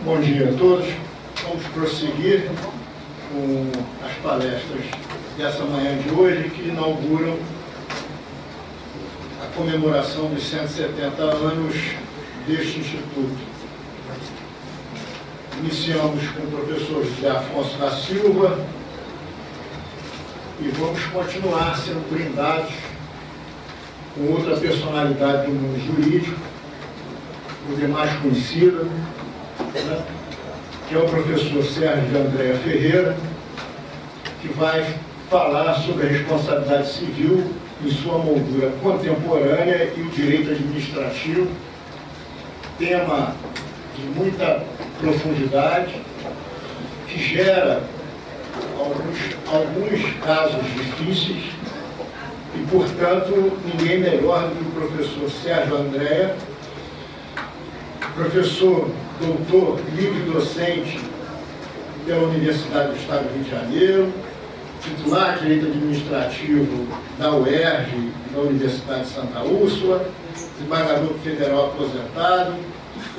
Bom dia a todos. Vamos prosseguir com as palestras dessa manhã de hoje, que inauguram a comemoração dos 170 anos deste Instituto. Iniciamos com o professor José Afonso da Silva e vamos continuar sendo brindados com outra personalidade do mundo jurídico, o demais conhecida, que é o professor Sérgio de Andréa Ferreira, que vai falar sobre a responsabilidade civil em sua moldura contemporânea e o direito administrativo, tema de muita profundidade, que gera alguns casos difíceis e, portanto, ninguém melhor do que o professor Sérgio Andréa, professor doutor livre-docente pela Universidade do Estado do Rio de Janeiro, titular de Direito Administrativo da UERJ e da Universidade de Santa Úrsula, desembargador federal aposentado,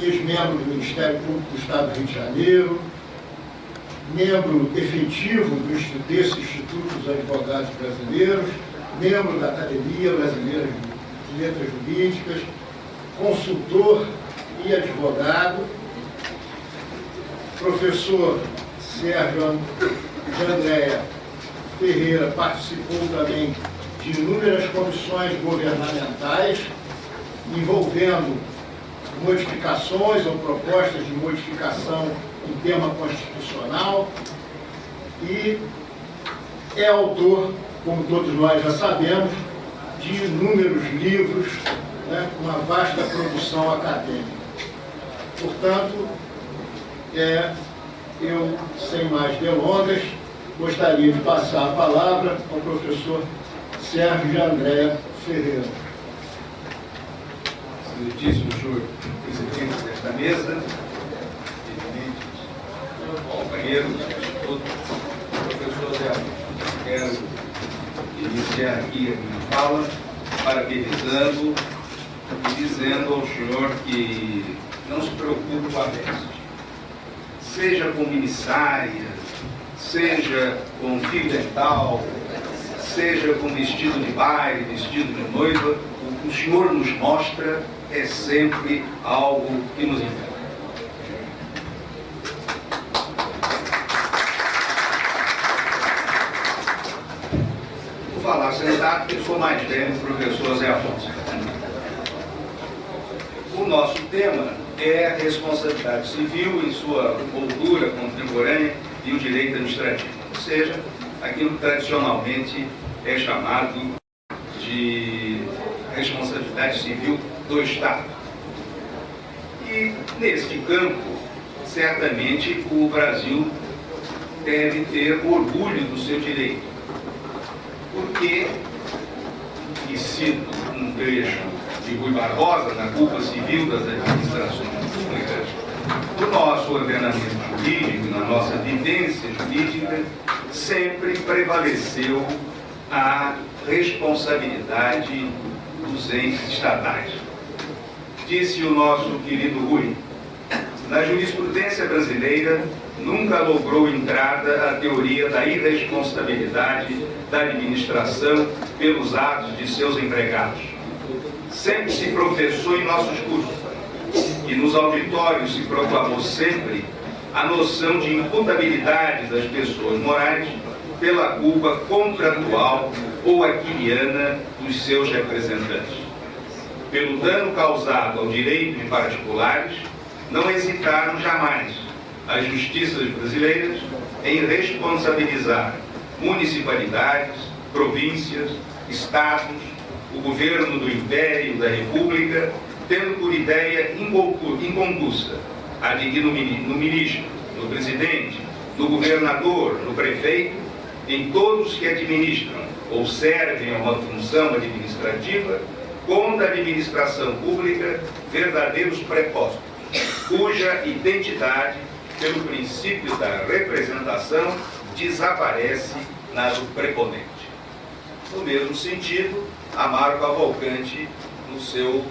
ex-membro do Ministério Público do Estado do Rio de Janeiro, membro efetivo desse Instituto dos Advogados Brasileiros, membro da Academia Brasileira de Letras Jurídicas, consultor e advogado. Professor Sérgio de Andréa Ferreira participou também de inúmeras comissões governamentais envolvendo modificações ou propostas de modificação em tema constitucional e é autor, como todos nós já sabemos, de inúmeros livros, com uma vasta produção acadêmica. Portanto, eu, sem mais delongas, gostaria de passar a palavra ao professor Sérgio de Andréa Ferreira. Excelentíssimo senhor presidente desta mesa, companheiros, professor Zé, quero iniciar aqui a minha fala parabenizando e dizendo ao senhor que não se preocupe com a veste. Seja com minissaia, seja com fio dental, seja com vestido de baile, vestido de noiva, o que o senhor nos mostra é sempre algo que nos encanta. Vou falar sentado, porque sou mais velho, professor Zé Afonso. O nosso tema é a responsabilidade civil em sua moldura contemporânea e o direito administrativo, ou seja, aquilo que tradicionalmente é chamado de responsabilidade civil do Estado. E, neste campo, certamente o Brasil deve ter orgulho do seu direito, porque, e cito um trecho de Rui Barbosa, na culpa civil das administrações públicas, no nosso ordenamento jurídico, na nossa vivência jurídica, sempre prevaleceu a responsabilidade dos entes estatais. Disse o nosso querido Rui, na jurisprudência brasileira nunca logrou entrada a teoria da irresponsabilidade da administração pelos atos de seus empregados. Sempre se professou em nossos cursos e nos auditórios se proclamou sempre a noção de imputabilidade das pessoas morais pela culpa contratual ou aquiliana dos seus representantes. Pelo dano causado ao direito de particulares, não hesitaram jamais as justiças brasileiras em responsabilizar municipalidades, províncias, estados, o governo do Império, da República, tendo por ideia inconcussa a de que no ministro, no presidente, no governador, no prefeito, em todos que administram ou servem a uma função administrativa, contra a administração pública, verdadeiros prepostos, cuja identidade, pelo princípio da representação, desaparece na do preponente. No mesmo sentido, Amaro Cavalcante, no seu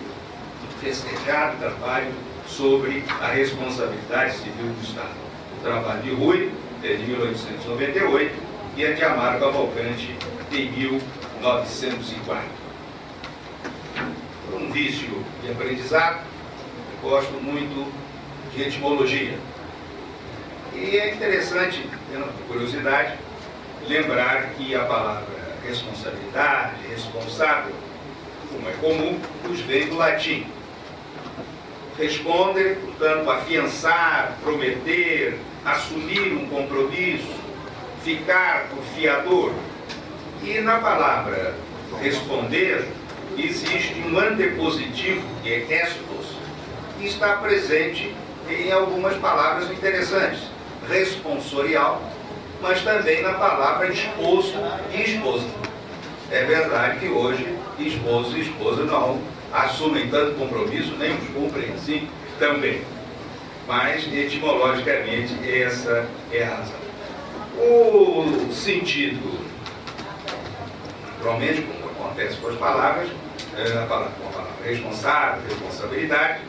festejado trabalho sobre a responsabilidade civil do Estado. O trabalho de Rui é de 1898 e a de Amaro Cavalcante em 1904. Por um vício de aprendizado, eu gosto muito de etimologia. E é interessante, tendo curiosidade, lembrar que a palavra responsabilidade, responsável, como é comum, nos vem do latim. Responder, portanto, afiançar, prometer, assumir um compromisso, ficar por fiador. E na palavra responder, existe um antepositivo, que é estos, que está presente em algumas palavras interessantes. Responsorial, mas também na palavra esposo e esposa. É verdade que hoje esposo e esposa não assumem tanto compromisso, nem os cumprem assim também. Mas, etimologicamente, essa é a razão. O sentido, provavelmente, como acontece com as palavras, com a palavra responsável, responsabilidade,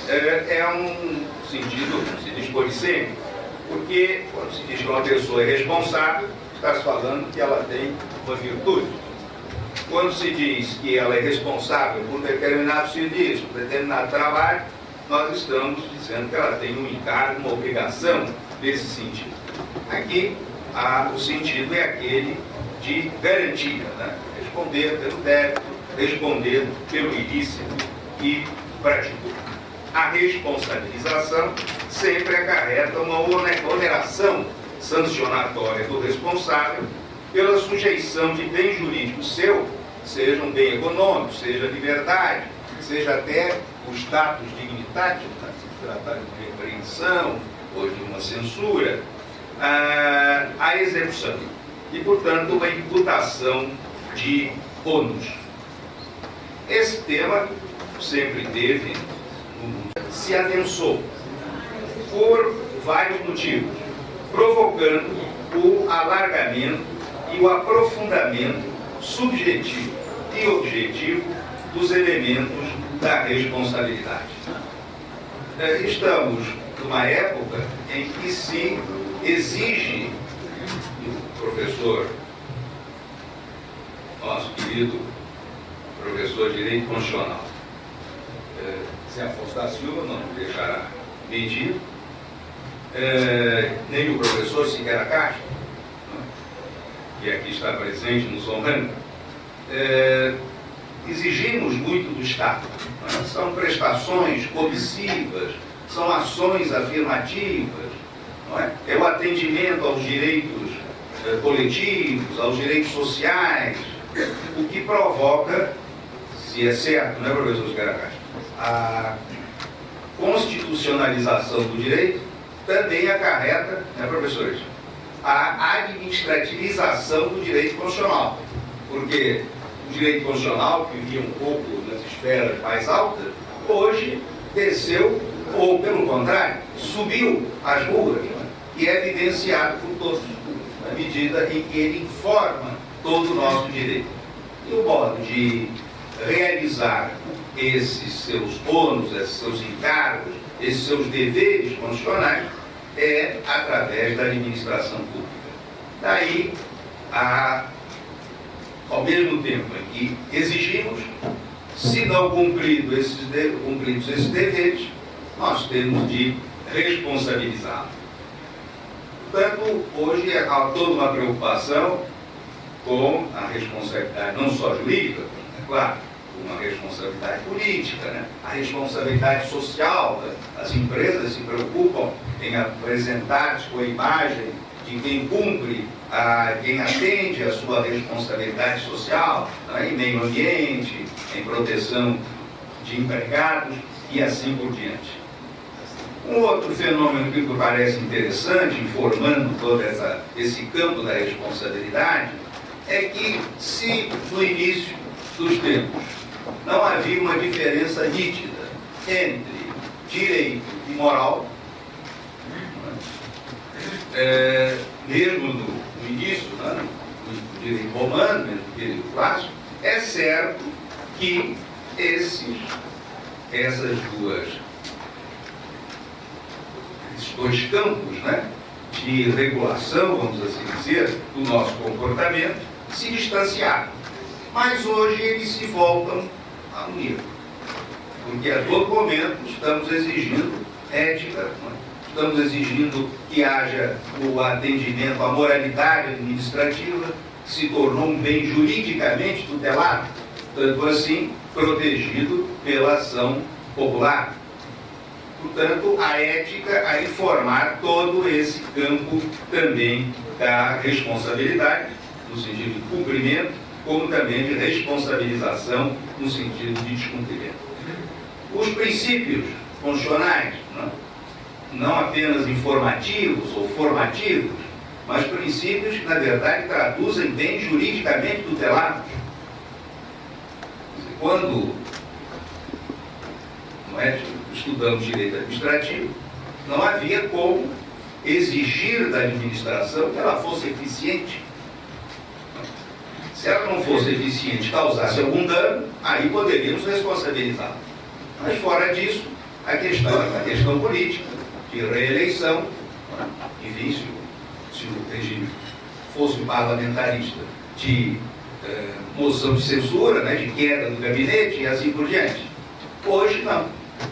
é um sentido, se diz polissêmico, porque quando se diz que uma pessoa é responsável, está se falando que ela tem uma virtude. Quando se diz que ela é responsável por determinado serviço, por determinado trabalho, nós estamos dizendo que ela tem um encargo, uma obrigação nesse sentido. Aqui, o sentido é aquele de garantia, né? Responder pelo débito, responder pelo ilícito que praticou. A responsabilização sempre acarreta uma oneração sancionatória do responsável pela sujeição de bem jurídico seu, seja um bem econômico, seja liberdade, seja até o status dignitatis, se tratar de uma repreensão ou de uma censura, a execução e, portanto, uma imputação de ônus. Esse tema sempre teve, se adensou por vários motivos, provocando o alargamento e o aprofundamento subjetivo e objetivo dos elementos da responsabilidade. Estamos numa época em que se exige do professor, nosso querido professor de Direito Constitucional, Zé Afonso da Silva, não deixará mentir, nem o professor Siqueira Castro, que aqui está presente nos honrando, exigimos muito do Estado. São prestações omissivas, são ações afirmativas, não é? É o atendimento aos direitos coletivos, aos direitos sociais, o que provoca, se é certo, não é, professor Siqueira Castro, a constitucionalização do direito também acarreta, né, professores, a administrativização do direito constitucional. Porque o direito constitucional, que vivia um pouco nas esferas mais altas, hoje desceu, ou pelo contrário, subiu as ruas, né, e é evidenciado por todos, na medida em que ele informa todo o nosso direito. E o modo de realizar esses seus ônus, esses seus encargos, esses seus deveres constitucionais é através da administração pública. Daí, ao mesmo tempo em que exigimos, se não cumpridos esses deveres, nós temos de responsabilizá-los. Portanto, hoje há toda uma preocupação com a responsabilidade, não só jurídica, é claro, uma responsabilidade política, né? A responsabilidade social. As empresas se preocupam em apresentar com a imagem de quem cumpre, quem atende a sua responsabilidade social, né? Em meio ambiente, em proteção de empregados e assim por diante. Um outro fenômeno que me parece interessante, informando todo esse campo da responsabilidade, é que se no início dos tempos não havia uma diferença nítida entre direito e moral, mesmo no início, né, do direito romano, mesmo do direito clássico, é certo que essas duas esses dois campos, né, de regulação, vamos assim dizer, do nosso comportamento, se distanciaram. Mas hoje eles se voltam a unir. Porque a todo momento estamos exigindo ética, né? Estamos exigindo que haja o atendimento à moralidade administrativa, que se tornou um bem juridicamente tutelado, tanto assim protegido pela ação popular. Portanto, a ética a informar todo esse campo também da responsabilidade, no sentido de cumprimento, como também de responsabilização, no sentido de descumprimento. Os princípios constitucionais, não apenas informativos ou formativos, mas princípios que, na verdade, traduzem bem juridicamente tutelados. Quando estudamos direito administrativo, não havia como exigir da administração que ela fosse eficiente. Se ela não fosse eficiente, causasse algum dano, aí poderíamos responsabilizá-la. Mas fora disso, a questão é uma questão política, de reeleição. Enfim, se o regime fosse parlamentarista, de moção de censura, né, de queda do gabinete e assim por diante. Hoje não.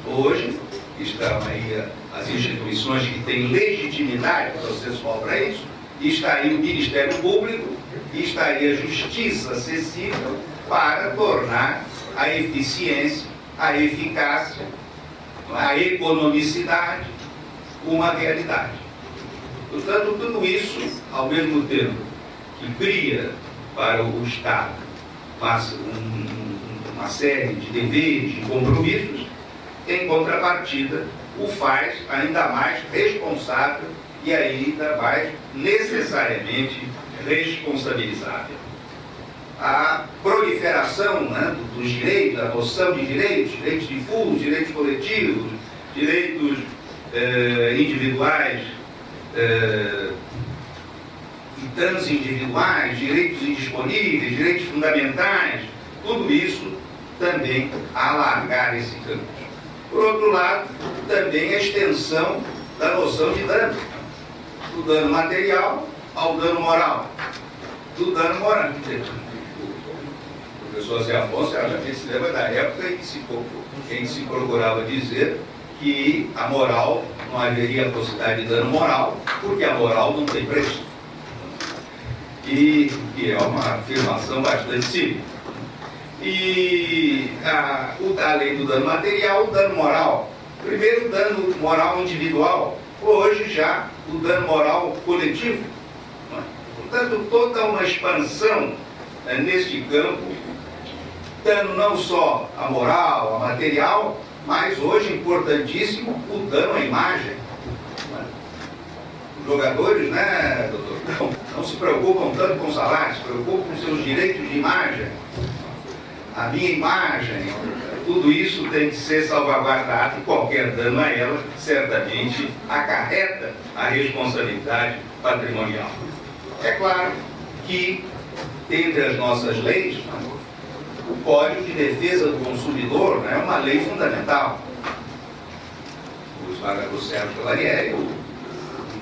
Hoje estão aí as instituições que têm legitimidade processual para isso, e está aí o Ministério Público, e está aí a Justiça acessível para tornar a eficiência, a eficácia, a economicidade uma realidade. Portanto, tudo isso, ao mesmo tempo que cria para o Estado uma série de deveres, de compromissos, em contrapartida, o faz ainda mais responsável e ainda mais necessariamente responsabilizável. A proliferação, né, dos direitos, a noção de direitos difusos, direitos coletivos, direitos individuais e transindividuais, direitos indisponíveis, direitos fundamentais, tudo isso também a alargar esse campo. Por outro lado, também a extensão da noção de dano, do dano material ao dano moral, do dano moral. O professor Zé Afonso se lembra da época em que se procurava dizer que a moral não haveria possibilidade de dano moral, porque a moral não tem preço. E que é uma afirmação bastante simples. E além do dano material, o dano moral. Primeiro o dano moral individual, hoje já o dano moral coletivo. Portanto, toda uma expansão neste campo, dano não só a moral, a material, mas hoje importantíssimo o dano à imagem. Os jogadores, né, doutor, não se preocupam tanto com salários, se preocupam com seus direitos de imagem. A minha imagem, tudo isso tem que ser salvaguardado e qualquer dano a ela certamente acarreta a responsabilidade patrimonial. É claro que, entre as nossas leis, o Código de Defesa do Consumidor é uma lei fundamental. O Sérgio Cavalieri o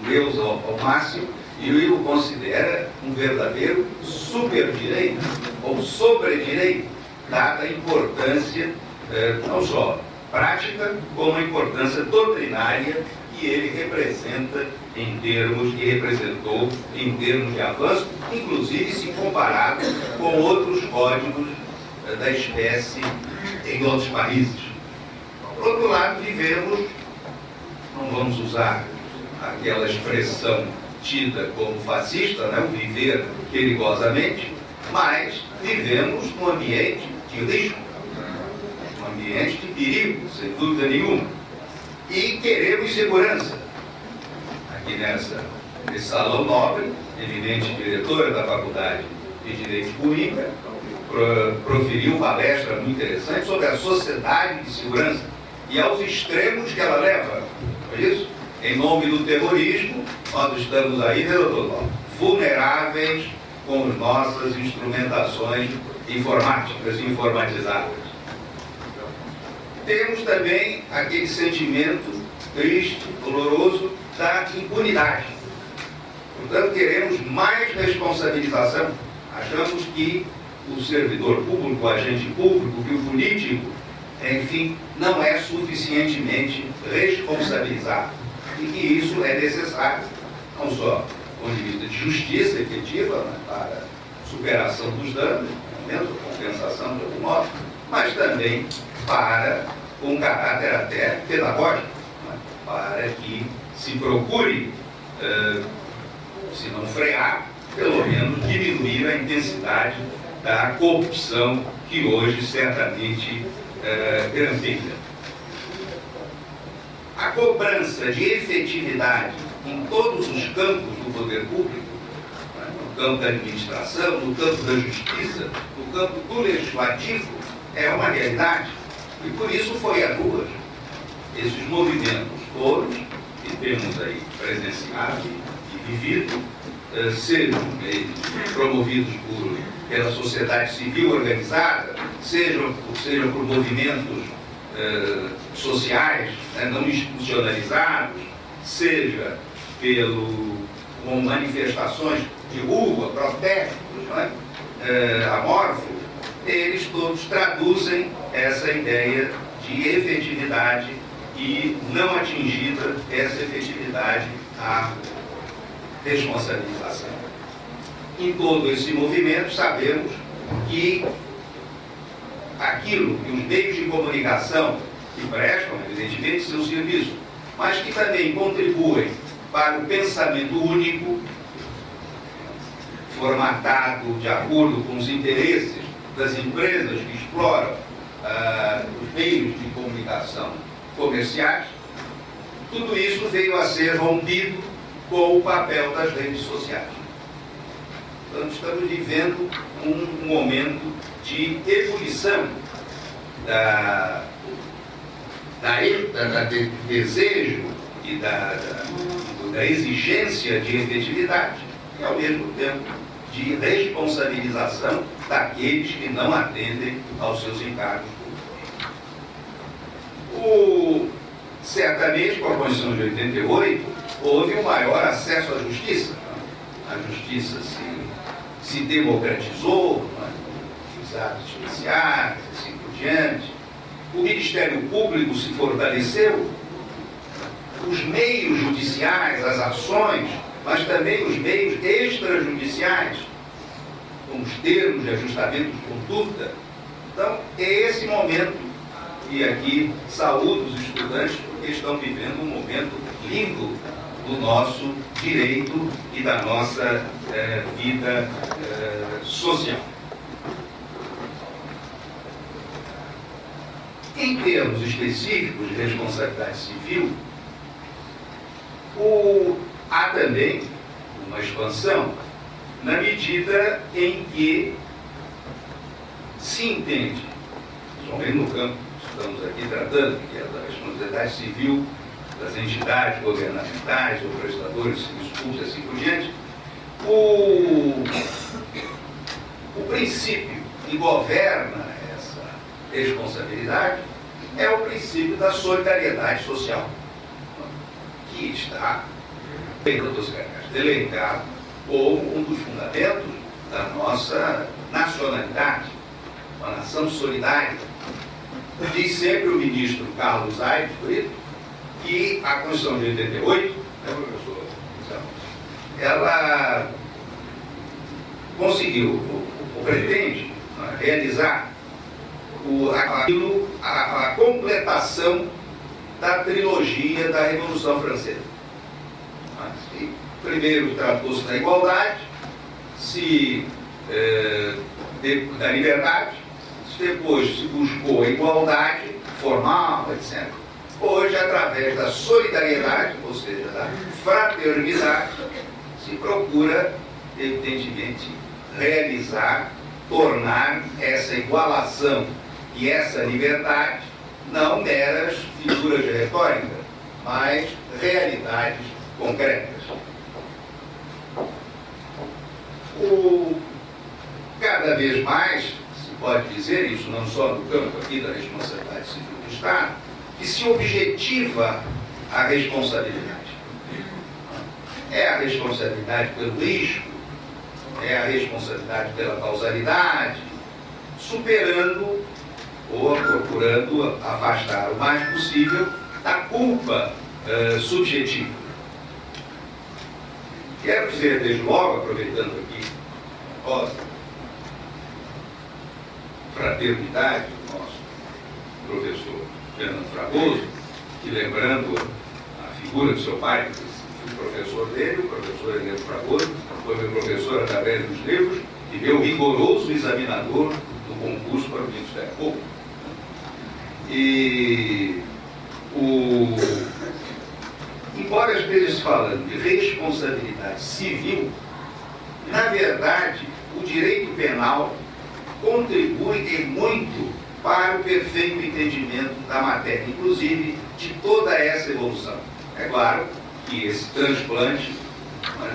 Deus ao máximo, e o considera um verdadeiro superdireito, ou sobredireito, dada a importância não só prática, como a importância doutrinária que ele representa representou em termos de avanço, inclusive se comparado com outros códigos da espécie em outros países. Por outro lado, vivemos, não vamos usar aquela expressão tida como fascista, né, o viver perigosamente, mas vivemos num ambiente de risco, um ambiente de perigo, sem dúvida nenhuma, e queremos segurança. Aqui nesse salão nobre, evidente diretora da Faculdade de Direito de Coimbra, proferiu uma palestra muito interessante sobre a sociedade de segurança e aos extremos que ela leva. Não é isso? Em nome do terrorismo, nós estamos aí, né, doutor, vulneráveis com as nossas instrumentações informáticas, informatizadas. Temos também aquele sentimento triste, doloroso, da impunidade. Portanto, queremos mais responsabilização. Achamos que o servidor público, o agente público, que o político, enfim, não é suficientemente responsabilizado. E que isso é necessário, não só do ponto de vista de justiça efetiva, né, para superação dos danos, menos compensação de algum modo, mas também para um caráter até pedagógico, né, para que se procure, se não frear, pelo menos diminuir a intensidade da corrupção que hoje certamente grampeia. A cobrança de efetividade em todos os campos do poder público, né, no campo da administração, no campo da justiça, no campo do legislativo, é uma realidade. E por isso foi a ruas. Esses movimentos todos que temos aí presenciado e vivido, sejam promovidos pela sociedade civil organizada, sejam por movimentos sociais, né, não institucionalizados, seja com manifestações de rua, protestos, né, amorfos, eles todos traduzem essa ideia de efetividade e não atingida essa efetividade à responsabilização. Em todo esse movimento, sabemos que aquilo que os meios de comunicação que prestam, evidentemente, seu serviço, mas que também contribuem para o pensamento único, formatado de acordo com os interesses das empresas que exploram os meios de comunicação comerciais, tudo isso veio a ser rompido com o papel das redes sociais. Então, estamos vivendo um momento de ebulição do desejo e da exigência de efetividade e, ao mesmo tempo, de responsabilização daqueles que não atendem aos seus encargos públicos. Certamente, com a Constituição de 88, houve um maior acesso à justiça. A justiça se democratizou, os atos especiais, assim por diante. O Ministério Público se fortaleceu. Os meios judiciais, as ações, mas também os meios extrajudiciais, como os termos de ajustamento de conduta. Então, é esse momento, e aqui saúdo os estudantes, porque estão vivendo um momento lindo do nosso direito e da nossa vida social. Em termos específicos de responsabilidade civil, há também uma expansão na medida em que se entende, principalmente no campo que estamos aqui tratando, que é da responsabilidade civil das entidades governamentais ou prestadores de serviços públicos e assim por diante, o princípio que governa essa responsabilidade é o princípio da solidariedade social, que está elencado como um dos fundamentos da nossa nacionalidade, uma nação solidária. Diz sempre o ministro Carlos Aires Brito que a Constituição de 88, né, professor, ela conseguiu, ou pretende, realizar a completação da trilogia da Revolução Francesa. Primeiro tratou-se da igualdade, da liberdade, depois se buscou a igualdade formal, etc. Hoje, através da solidariedade, ou seja, da fraternidade, se procura, evidentemente, realizar, tornar essa igualação e essa liberdade não meras figuras de retórica, mas realidades concretas. Cada vez mais, se pode dizer, isso não só no campo aqui da responsabilidade civil do Estado, que se objetiva a responsabilidade? É a responsabilidade pelo risco? É a responsabilidade pela causalidade? Superando ou procurando afastar o mais possível da culpa subjetiva. Quero dizer desde logo, aproveitando aqui a nossa fraternidade do nosso professor Fernando Fragoso, que, lembrando a figura do seu pai, o professor dele, o professor Heleno Fragoso, foi meu professor através dos livros e meu rigoroso examinador do concurso para o Ministério Público. E embora esteja falando de responsabilidade civil, na verdade, o direito penal contribui e muito para o perfeito entendimento da matéria, inclusive de toda essa evolução. É claro que esse transplante,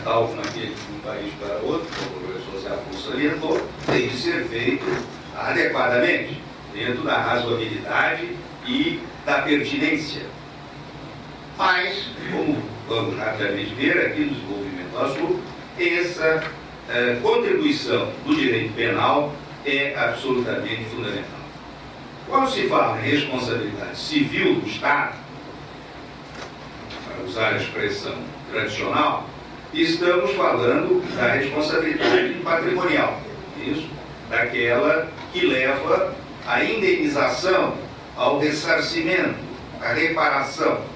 tal naquele de um país para outro, como o professor Zé Afonso salientou, tem de ser feito adequadamente, dentro da razoabilidade e da pertinência. Mas, como vamos rapidamente ver aqui no desenvolvimento do assunto, essa contribuição do direito penal é absolutamente fundamental. Quando se fala em responsabilidade civil do Estado, para usar a expressão tradicional, estamos falando da responsabilidade patrimonial, isso, daquela que leva à indenização, ao ressarcimento, à reparação.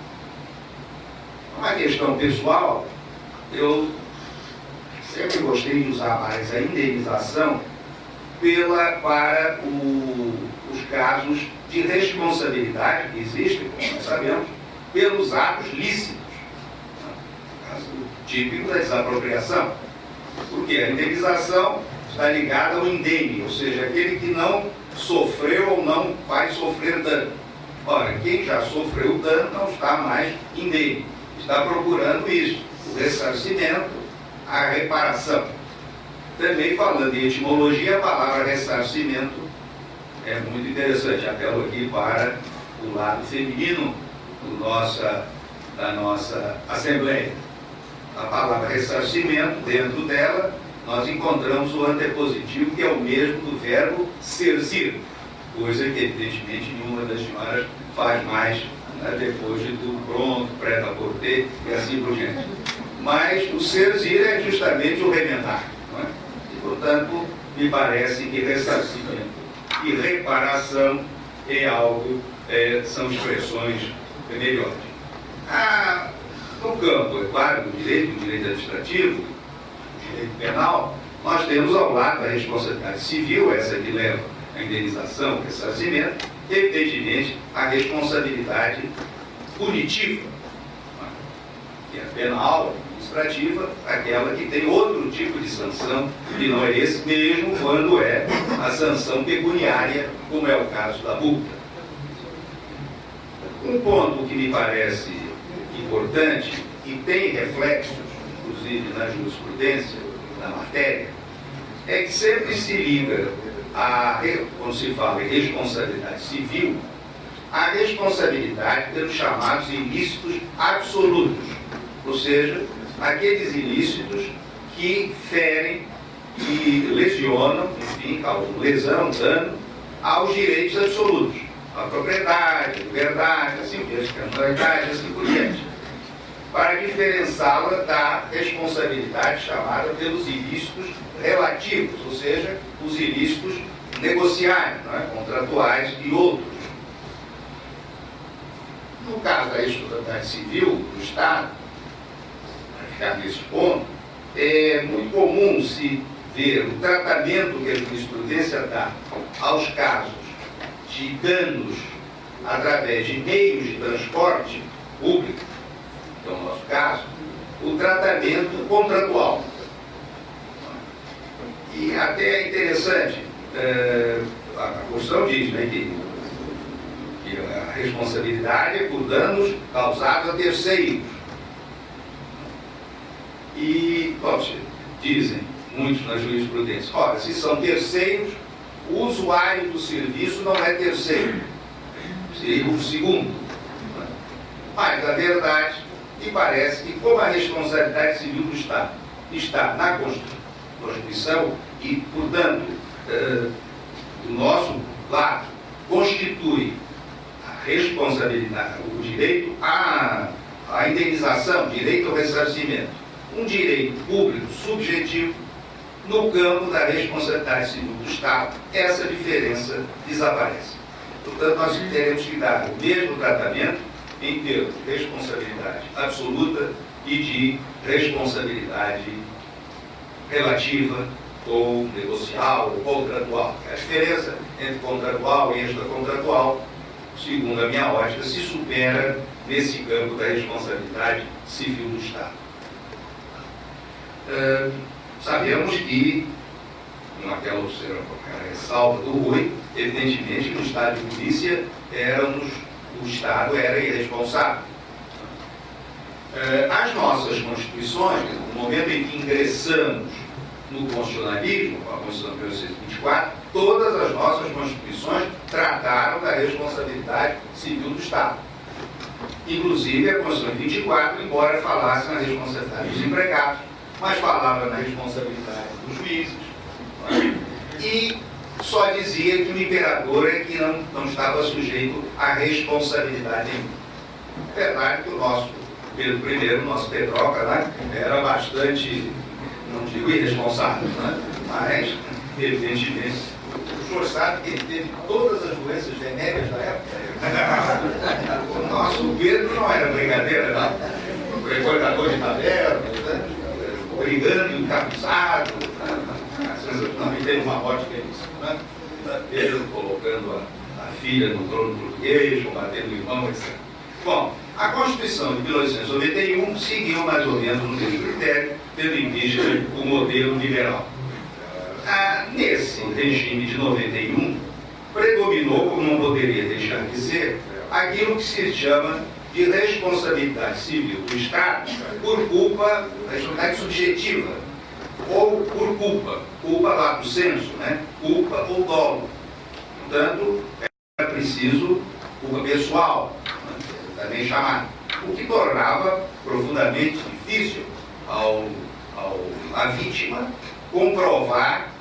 Uma questão pessoal, eu sempre gostei de usar mais a indenização para os casos de responsabilidade que existem, como nós sabemos, pelos atos lícitos. O caso típico da desapropriação. Porque a indenização está ligada ao indene, ou seja, aquele que não sofreu ou não vai sofrer dano. Ora, quem já sofreu dano não está mais indene. Está procurando isso, o ressarcimento, a reparação. Também falando em etimologia, a palavra ressarcimento é muito interessante. Apelo aqui para o lado feminino da nossa Assembleia. A palavra ressarcimento, dentro dela, nós encontramos o antepositivo, que é o mesmo do verbo serzir, coisa que, evidentemente, nenhuma das senhoras faz mais depois de tudo pronto, pré-aporter e assim por diante. Mas o serzir é justamente o remendar. Não é? E, portanto, me parece que ressarcimento e reparação é algo, são expressões melhores. No campo, é claro, do direito administrativo, do direito penal, nós temos ao lado a responsabilidade civil, essa que leva a indenização, o ressarcimento, evidentemente a responsabilidade punitiva, que é penal, administrativa, aquela que tem outro tipo de sanção, que não é esse mesmo quando é a sanção pecuniária, como é o caso da multa. Um ponto que me parece importante e tem reflexos, inclusive na jurisprudência, na matéria, é que sempre se liga quando se fala em responsabilidade civil, a responsabilidade pelos chamados ilícitos absolutos, ou seja, aqueles ilícitos que ferem, que lesionam, enfim, causam lesão, dano aos direitos absolutos, a propriedade, a liberdade, assim por diante, a personalidade, assim por diante, para diferenciá-la da responsabilidade chamada pelos ilícitos relativos, ou seja, os ilícitos negociais, não é? Contratuais e outros. No caso da responsabilidade civil do Estado, para ficar nesse ponto, é muito comum se ver o tratamento que a jurisprudência dá aos casos de danos através de meios de transporte público, que é o nosso caso, o tratamento contratual. E até é interessante, a Constituição diz, né, que a responsabilidade é por danos causados a terceiros. E, dizem muitos na jurisprudência, ora, se são terceiros, o usuário do serviço não é terceiro, seria o segundo. Mas a verdade me parece que, como a responsabilidade civil do Estado está na Constituição e, portanto, do nosso lado, constitui a responsabilidade, o direito à indenização, direito ao ressarcimento, um direito público subjetivo. No campo da responsabilidade civil do Estado, essa diferença desaparece. Portanto, nós teremos que dar o mesmo tratamento em termos de responsabilidade absoluta e de responsabilidade relativa ou negocial ou contratual. A diferença entre contratual e extracontratual, segundo a minha ótica, se supera nesse campo da responsabilidade civil do Estado. Sabemos que, com aquela ressalva do Rui, evidentemente que no estado de polícia o Estado era irresponsável. As nossas constituições, no momento em que ingressamos no constitucionalismo, com a Constituição de 1924, todas as nossas constituições trataram da responsabilidade civil do Estado. Inclusive a Constituição de 24, embora falasse na responsabilidade dos empregados, mas falava na responsabilidade dos juízes, e só dizia que o imperador é que não estava sujeito à responsabilidade nenhuma. É verdade que o nosso Pedro I, o nosso Pedroca, né, era bastante, não digo irresponsável, né, mas, evidentemente, o senhor sabe que ele teve todas as doenças venéreas da época. O nosso Pedro não era brincadeira, não. Recordador de tavernas, né? Brigando, encapuçado, não me teve uma morte belíssima, né? Pedro colocando a filha no trono português, combatendo o irmão, etc. Bom, a Constituição de 1891 seguiu mais ou menos o mesmo critério, tendo em vista o modelo liberal. Nesse regime de 91, predominou, como não poderia deixar de ser, aquilo que se chama de responsabilidade civil do Estado por culpa, responsabilidade subjetiva, ou por culpa lá do senso, né? Culpa ou dolo. Portanto, era preciso culpa pessoal, né? Também chamado, o que tornava profundamente difícil à vítima comprovar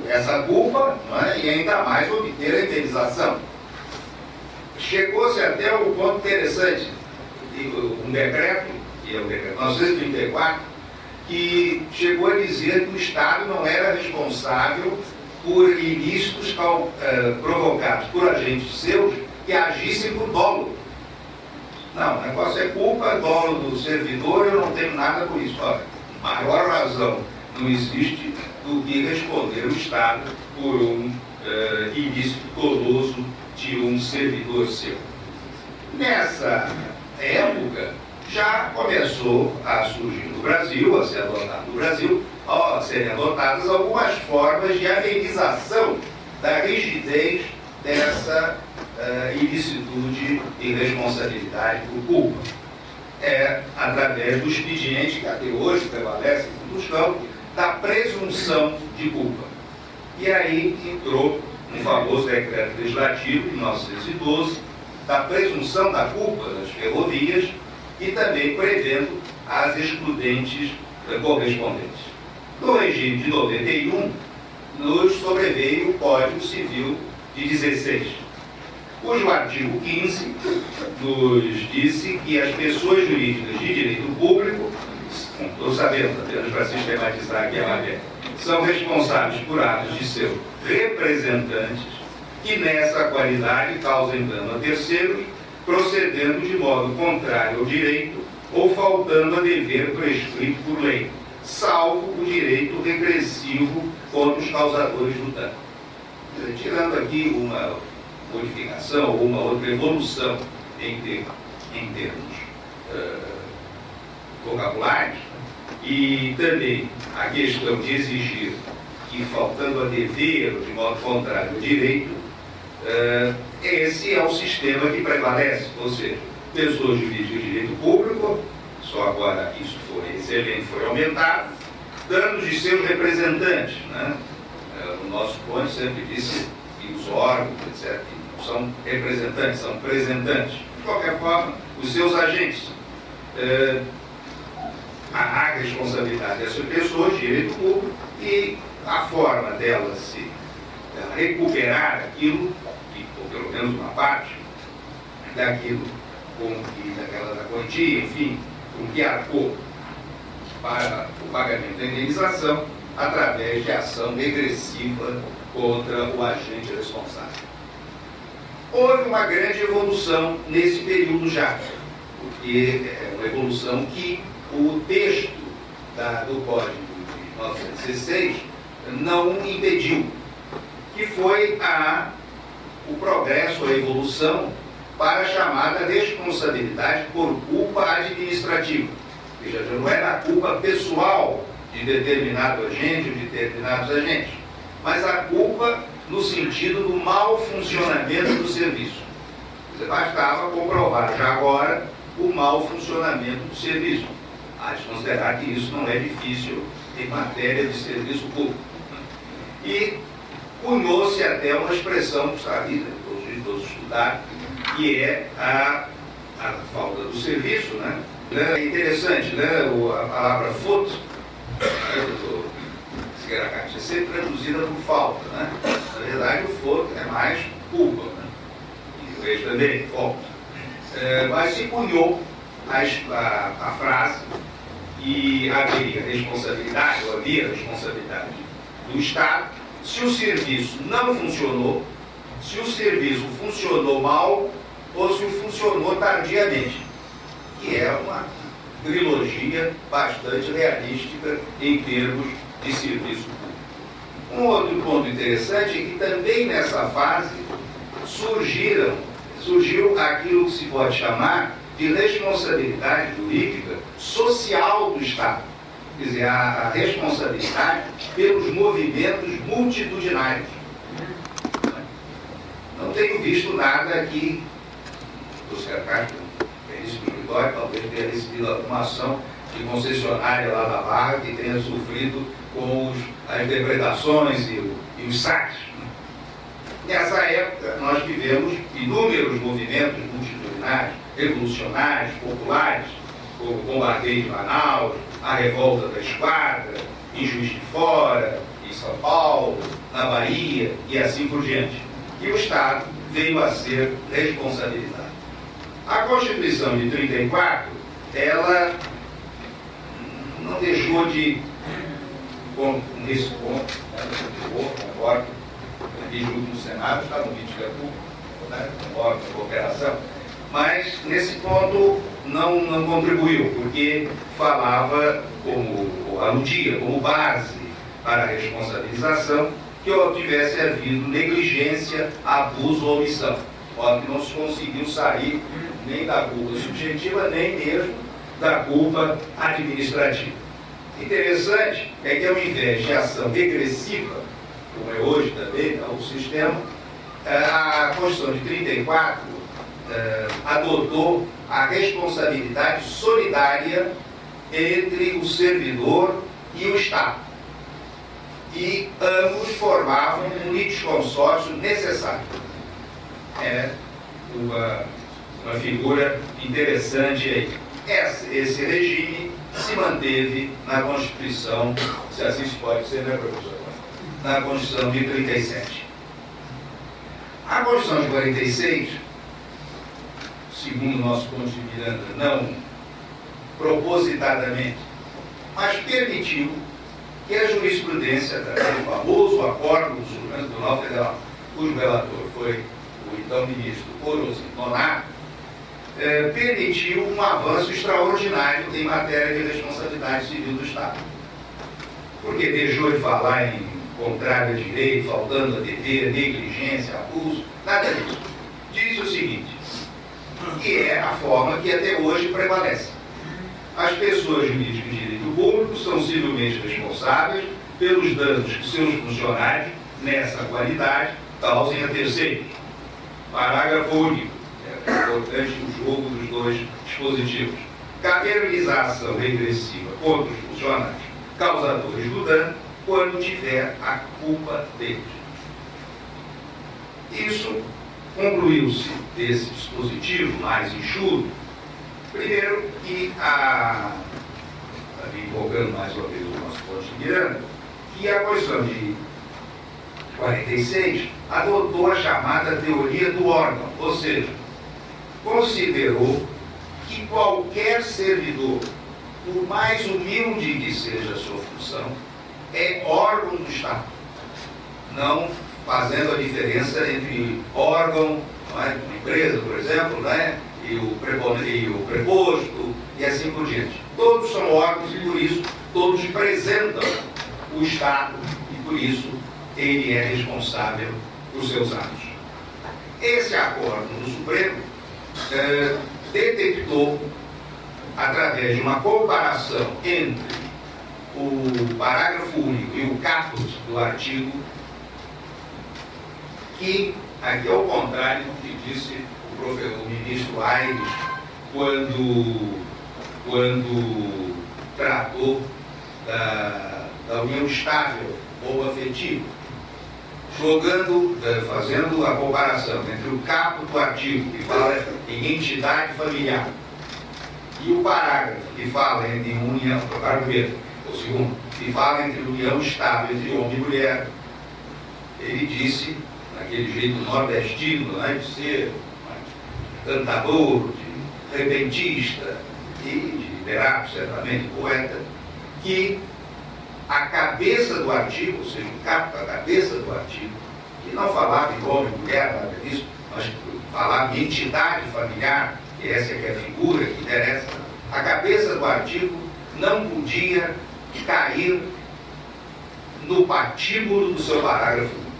essa culpa, né? E ainda mais obter a indenização. Chegou-se até um ponto interessante, um decreto, que é o decreto 934, que chegou a dizer que o Estado não era responsável por ilícitos provocados por agentes seus que agissem por dolo. Não, o negócio é culpa, dolo do servidor, eu não tenho nada por isso. Olha, maior razão não existe do que responder o Estado por um ilícito doloso de um servidor seu. Nessa época, já começou a surgir no Brasil, a ser adotado no Brasil, a serem adotadas algumas formas de amenização da rigidez dessa ilicitude e responsabilidade por culpa. É através do expediente que até hoje prevalece em muitos campos, da presunção de culpa. E aí entrou um famoso decreto legislativo de 1912, da presunção da culpa das ferrovias e também prevendo as excludentes correspondentes. No regime de 91, nos sobreveio o Código Civil de 16, cujo artigo 15 nos disse que as pessoas jurídicas de direito público, não estou sabendo, apenas para sistematizar aqui a matéria, são responsáveis por atos de seus representantes que nessa qualidade causem dano a terceiros, procedendo de modo contrário ao direito ou faltando a dever prescrito por lei, salvo o direito regressivo contra os causadores do dano. Tirando aqui uma modificação ou uma outra evolução em termos vocabulários, e também a questão de exigir que, faltando a dever, ou de modo contrário ao direito, esse é o sistema que prevalece, ou seja, pessoas jurídicas de direito público, só agora esse elemento foi aumentado, danos de seus representantes, né? O nosso ponto sempre disse que os órgãos, etc., não são representantes, são representantes. de qualquer forma, os seus agentes. A responsabilidade dessas pessoas, direito público, e a forma dela se recuperar aquilo, ou pelo menos uma parte daquilo da quantia, enfim, com que arcou para o pagamento da indenização, através de ação regressiva contra o agente responsável. Houve uma grande evolução nesse período já, porque é uma evolução que o texto do Código de 1916 não impediu, que foi o progresso, a evolução para a chamada responsabilidade por culpa administrativa. Ou seja, já não era a culpa pessoal de determinado agente ou de determinados agentes, mas a culpa no sentido do mau funcionamento do serviço. Você bastava comprovar já agora o mau funcionamento do serviço. Há de considerar que isso não é difícil em matéria de serviço público. E cunhou-se até uma expressão que está ali, todos estudaram, que é a falta do serviço, né? É interessante, né? A palavra faute, do Cigaracati, é sempre traduzida por falta, né? Na verdade, o faute é mais culpa, né? Em inglês também, fault. Mas se cunhou a frase e havia responsabilidade do Estado se o serviço não funcionou, se o serviço funcionou mal ou se funcionou tardiamente, que é uma trilogia bastante realística em termos de serviço público. Um outro ponto interessante é que também nessa fase surgiu aquilo que se pode chamar de responsabilidade jurídica social do Estado. Quer dizer, a responsabilidade pelos movimentos multitudinários. Não tenho visto nada aqui, o Cigaracati, isso no escritório, talvez tenha recebido alguma ação de concessionária lá da Barra que tenha sofrido com as interpretações e os saques. Nessa época, nós tivemos inúmeros movimentos multitudinários, revolucionários, populares, como o bombardeio de Manaus, a revolta da Esquadra, em Juiz de Fora, em São Paulo, na Bahia e assim por diante. E o Estado veio a ser responsabilizado. A Constituição de 34, ela não deixou de, nesse ponto, concordo, aqui junto no Senado, está no Política Pública, né, concordo com a cooperação, mas nesse ponto não contribuiu, porque falava, aludia como base para a responsabilização, que tivesse havido negligência, abuso ou omissão. Pode que não se conseguiu sair nem da culpa subjetiva, nem mesmo da culpa administrativa. Interessante é que ao invés de ação regressiva, como é hoje também, o sistema, a Constituição de 34 adotou a responsabilidade solidária entre o servidor e o Estado. E ambos formavam um litisconsórcio necessário. É uma figura interessante aí. Esse regime se manteve na Constituição, se assim se pode dizer, né, professor? Na Constituição de 37. A Constituição de 46, segundo o nosso ponto de vista, não propositadamente, mas permitiu que a jurisprudência, através do famoso acordo do Supremo Tribunal Federal, cujo relator foi o então ministro Orozino Nonato, permitiu um avanço extraordinário em matéria de responsabilidade civil do Estado. Porque deixou de falar em contrário a direito, faltando a dever, negligência, abuso, nada disso. Diz o seguinte, que é a forma que até hoje prevalece. As pessoas jurídicas de direito público são civilmente responsáveis pelos danos que seus funcionários, nessa qualidade, causem a terceiros. Parágrafo único. É importante o jogo dos dois dispositivos. Caber-lhes a ação regressiva contra os funcionários causadores do dano quando tiver a culpa deles. Isso concluiu-se desse dispositivo mais enxuto, primeiro que invocando mais uma vez o nosso ponto de Miranda, que a Constituição de 46 adotou a chamada teoria do órgão, ou seja, considerou que qualquer servidor, por mais humilde que seja a sua função, é órgão do Estado, não fazendo a diferença entre órgão, não é, uma empresa, por exemplo, né, e o preposto, e assim por diante. Todos são órgãos e, por isso, todos representam o Estado e, por isso, ele é responsável por seus atos. Esse acordo do Supremo detectou, através de uma comparação entre o parágrafo único e o caput do artigo, que, aqui ao contrário do que disse o ministro Aires quando tratou da união estável ou afetiva, fazendo a comparação entre o caput do artigo, que fala em entidade familiar, e o parágrafo que fala entre união, o parágrafo primeiro, o segundo, que fala entre união estável entre homem e mulher. Ele disse, naquele jeito nordestino, né, de ser cantador, de repentista e de literato, certamente poeta, que a cabeça do artigo, ou seja, o caput, a cabeça do artigo, que não falava em homem e mulher, nada disso, mas falava em entidade familiar, que essa é a figura que interessa, a cabeça do artigo não podia cair no patíbulo do seu parágrafo único.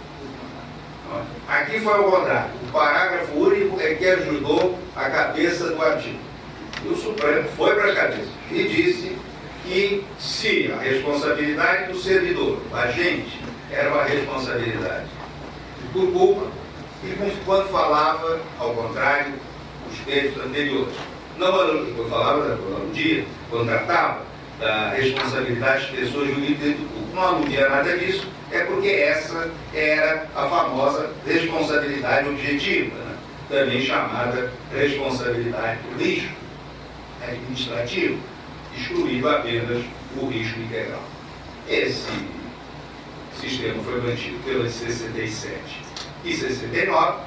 Aqui foi ao contrário. O parágrafo único é que ajudou a cabeça do artigo. E o Supremo foi para a cabeça e disse que se a responsabilidade do servidor, do agente, era uma responsabilidade por culpa, e quando falava, ao contrário, os textos anteriores, não quando falava, quando tratava da responsabilidade de pessoas jurídicas do culpa, não aludia nada disso, é porque essa era a famosa responsabilidade objetiva, né? Também chamada responsabilidade por risco administrativo, excluindo apenas o risco integral. Esse sistema foi mantido pelas 67 e 69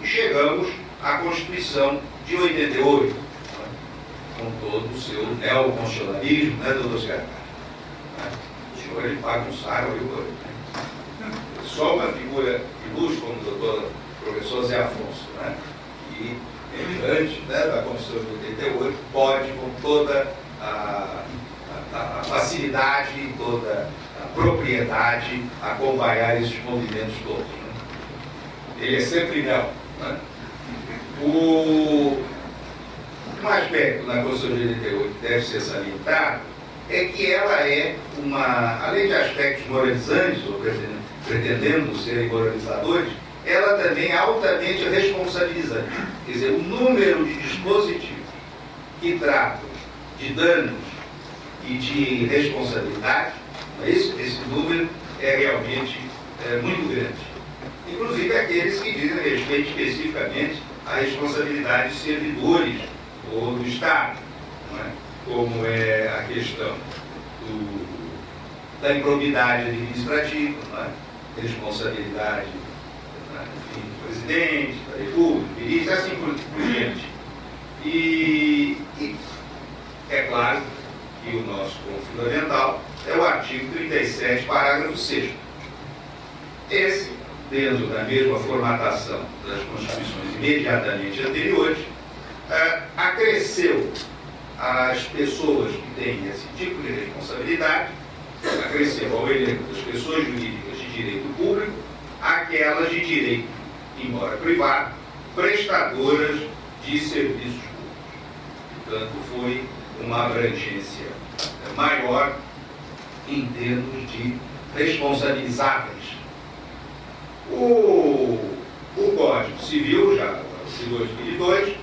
e chegamos à Constituição de 88, né? Com todo o seu neoconstitucionalismo, né, doutor Secretário? O senhor, ele bagunçaram o olho, né? Só uma figura ilustre como o doutor professor Zé Afonso, né? Que, antes, né, da Constituição de 88, pode, com toda a facilidade e toda a propriedade, acompanhar esses movimentos todos, né? Ele é sempre não, né? Um aspecto na Constituição de 88 que deve ser salientado é que ela é além de aspectos moralizantes, ou pretendendo serem moralizadores, ela também é altamente responsabilizante. Quer dizer, o número de dispositivos que tratam de danos e de responsabilidade, esse número é realmente muito grande. Inclusive aqueles que dizem respeito especificamente à responsabilidade de servidores ou do Estado, não é? Como é a questão da improbidade administrativa, não é? Responsabilidade, enfim, do presidente, da República, do ministro, assim por diante. E é claro que o nosso ponto fundamental é o artigo 37, parágrafo 6º. Esse, dentro da mesma formatação das constituições imediatamente anteriores, acresceu às pessoas que têm esse tipo de responsabilidade, acresceu ao elenco das pessoas jurídicas de direito público aquelas de direito, embora privado, prestadoras de serviços públicos. Portanto, foi uma abrangência maior em termos de responsabilizáveis. O Código Civil, já de 2002,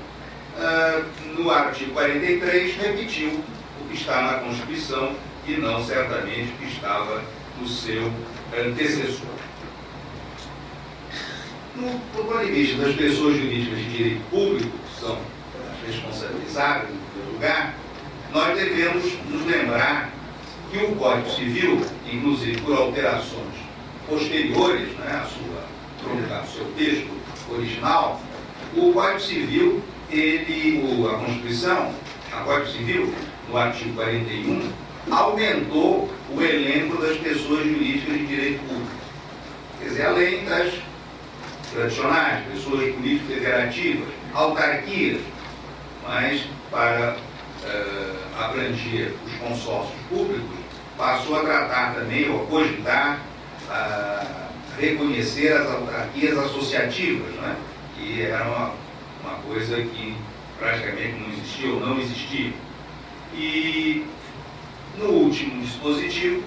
no artigo 43, repetiu o que está na Constituição e não certamente o que estava no seu antecessor. Do ponto de vista das pessoas jurídicas de direito público, que são as responsabilizadas no lugar, nós devemos nos lembrar que o Código Civil, inclusive por alterações posteriores, né, ao seu texto original, o Código Civil, a Constituição, a Código Civil, no artigo 41, aumentou o elenco das pessoas jurídicas de direito público. Quer dizer, além das tradicionais, pessoas político-federativas, autarquias, mas para abranger os consórcios públicos, passou a tratar também, ou a cogitar, reconhecer as autarquias associativas, né? Que era uma coisa que praticamente não existia ou não existia. E no último dispositivo,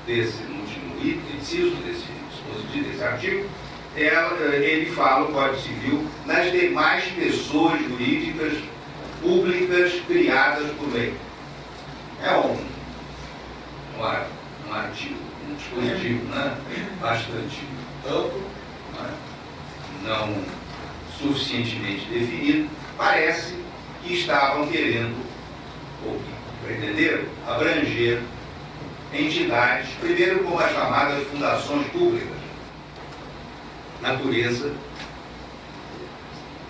no último inciso desse dispositivo, desse artigo, ele fala, o Código Civil, nas demais pessoas jurídicas públicas criadas por lei. É um artigo, um dispositivo, né, bastante amplo, né, não suficientemente definido. Parece que estavam querendo, ou que pretenderam, abranger entidades, primeiro como as chamadas fundações públicas. Natureza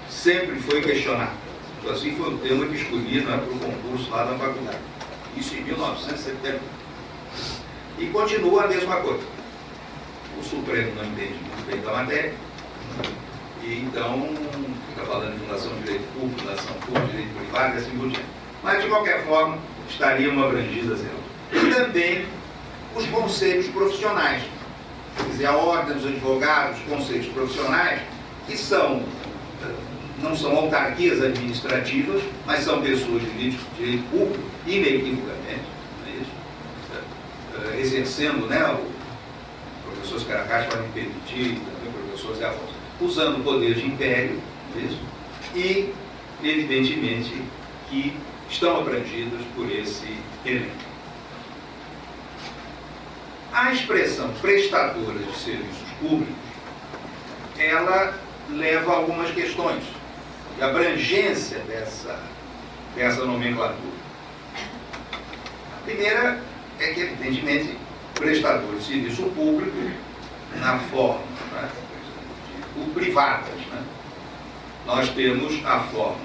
sempre foi questionada. Assim foi o tema que escolhi para o concurso lá da faculdade. Isso em 1970. E continua a mesma coisa. O Supremo não entende muito bem da matéria, e então fica falando de fundação de direito público, fundação pública, direito privado e assim por diante. Mas, de qualquer forma, estariam abrangidas elas. E também os conselhos profissionais. Quer dizer, a ordem dos advogados, os conselhos profissionais, que não são autarquias administrativas, mas são pessoas de direito público, inequivocamente, não é isso? Exercendo, né, o professor Scaracati vai me permitir, também o professor Zé Afonso, usando o poder de império, não é isso? E, evidentemente, que estão abrangidas por esse elenco. A expressão prestadora de serviços públicos, ela leva a algumas questões de abrangência dessa nomenclatura. A primeira é que, evidentemente, prestador de serviço público, na forma, né, privadas, né? Nós temos a forma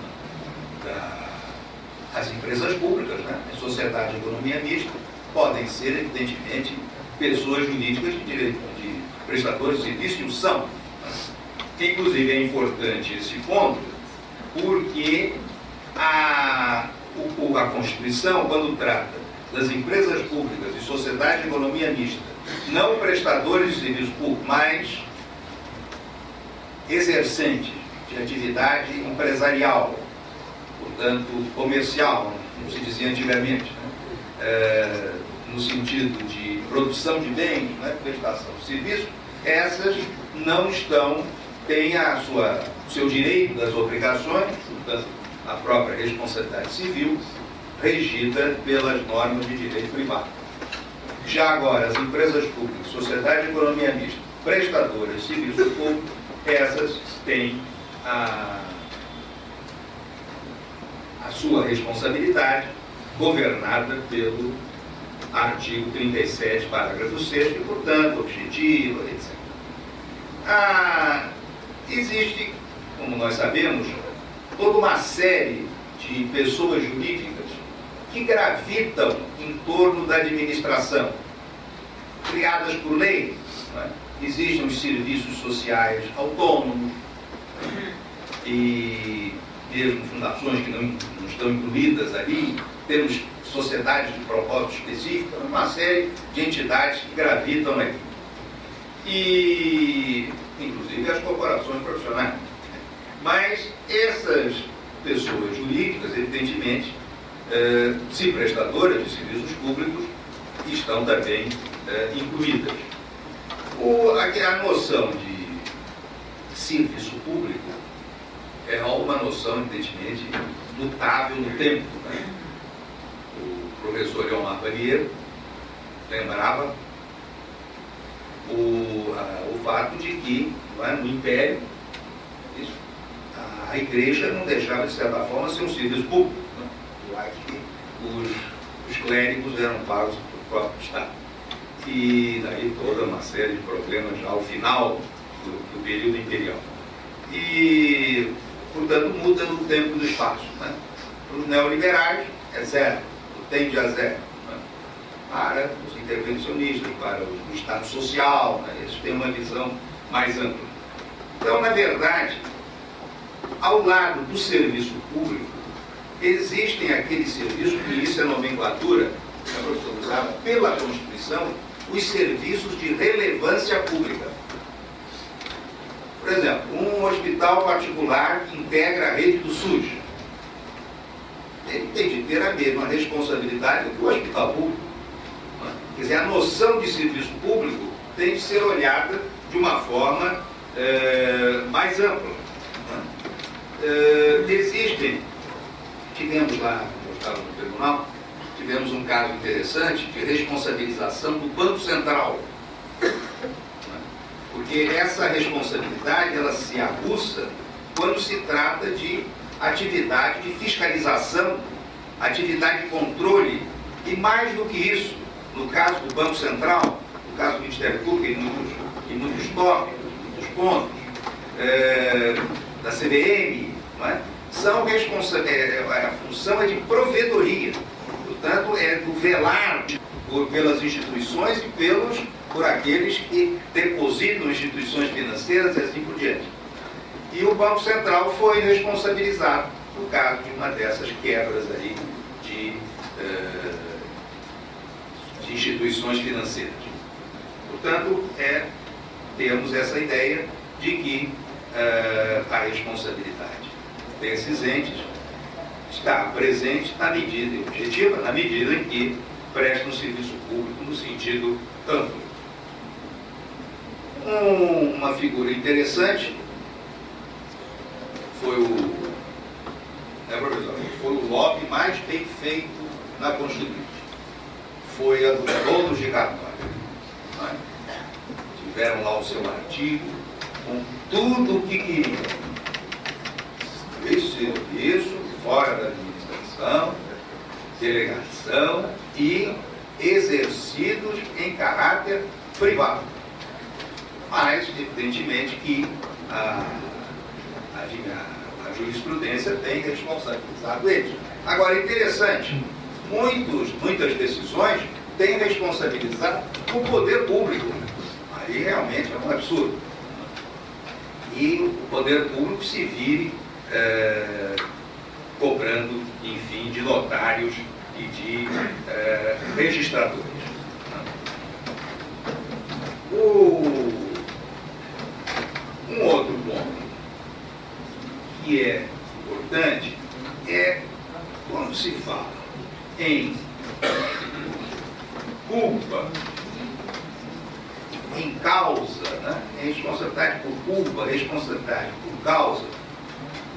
das empresas públicas, né? A sociedade de economia mista podem ser, evidentemente, pessoas jurídicas de direito, de prestadores de serviço, e o são. Né? Inclusive é importante esse ponto, porque a Constituição, quando trata das empresas públicas e sociedade de economia mista, não prestadores de serviço público, mas exercentes de atividade empresarial, portanto comercial, como se dizia antigamente, né? No sentido de produção de bens, né? Prestação de serviços, essas não têm o seu direito das obrigações, portanto a própria responsabilidade civil, regida pelas normas de direito privado. Já agora, as empresas públicas, sociedade de economia mista, prestadoras de serviço público, essas têm a sua responsabilidade governada pelo artigo 37, parágrafo 6º, e, portanto, objetiva, etc. Existe, como nós sabemos, toda uma série de pessoas jurídicas que gravitam em torno da administração, criadas por lei, né? Existem os serviços sociais autônomos e mesmo fundações que não estão incluídas ali, temos sociedades de propósito específico, uma série de entidades que gravitam ali. E, inclusive, as corporações profissionais. Mas essas pessoas jurídicas, evidentemente, se prestadoras de serviços públicos, estão também incluídas. A noção de serviço público é uma noção, evidentemente, mutável no tempo. Né? O professor Leomar Barriero lembrava o fato de que, no Império, a igreja não deixava, de certa forma, ser um serviço público, né? Já que os clérigos eram pagos pelo próprio Estado. E daí toda uma série de problemas já ao final do período imperial. E, portanto, muda o tempo do espaço, né? Para os neoliberais é zero, tende a zero, né? Para os intervencionistas, para o Estado social, né? Eles têm uma visão mais ampla. Então, na verdade, ao lado do serviço público, existem aqueles serviços, e isso é nomenclatura, usada pela Constituição, os serviços de relevância pública. Por exemplo, um hospital particular que integra a rede do SUS, ele tem de ter a mesma responsabilidade que o hospital público. Quer dizer, a noção de serviço público tem de ser olhada de uma forma mais ampla. Tivemos lá, eu estava no tribunal, tivemos um caso interessante de responsabilização do Banco Central. Porque essa responsabilidade, ela se aguça quando se trata de atividade de fiscalização, atividade de controle, e mais do que isso, no caso do Banco Central, no caso do Ministério Público, em muitos tópicos, muitos pontos, da CVM, não é? A função é de provedoria, portanto, é do velar pelas instituições e por aqueles que depositam instituições financeiras e assim por diante. E o Banco Central foi responsabilizado no caso de uma dessas quebras aí de instituições financeiras. Portanto, temos essa ideia de que a responsabilidade desses entes está presente na medida objetiva, na medida em que prestam serviço público no sentido amplo. Uma figura interessante foi o lobby mais bem feito na Constituinte. Foi a dos donos de cartório. Né? Tiveram lá o seu artigo com tudo o que queriam. Serviço, fora da administração, delegação e exercidos em caráter privado. Mas, evidentemente, que a jurisprudência tem responsabilizado eles. Agora, interessante, muitas decisões têm responsabilizado o poder público. Aí realmente é um absurdo. E o poder público se vire cobrando, enfim, de notários e de registradores. Um outro ponto que é importante é quando se fala em culpa, em causa, né? Em responsabilidade por culpa, responsabilidade por causa,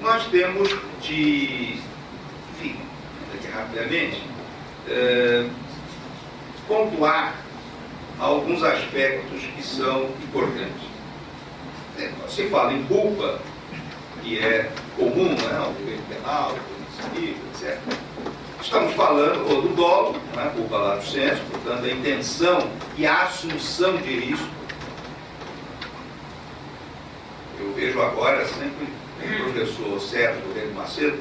nós temos de, enfim, aqui rapidamente, pontuar alguns aspectos que são importantes. Se fala em culpa, que é comum, né, ao direito penal, ao direito civil, etc. Estamos falando do dolo, né, culpa lá do senso, portanto, a intenção e a assunção de risco. Eu vejo agora sempre o professor Sérgio Rodrigo Macedo,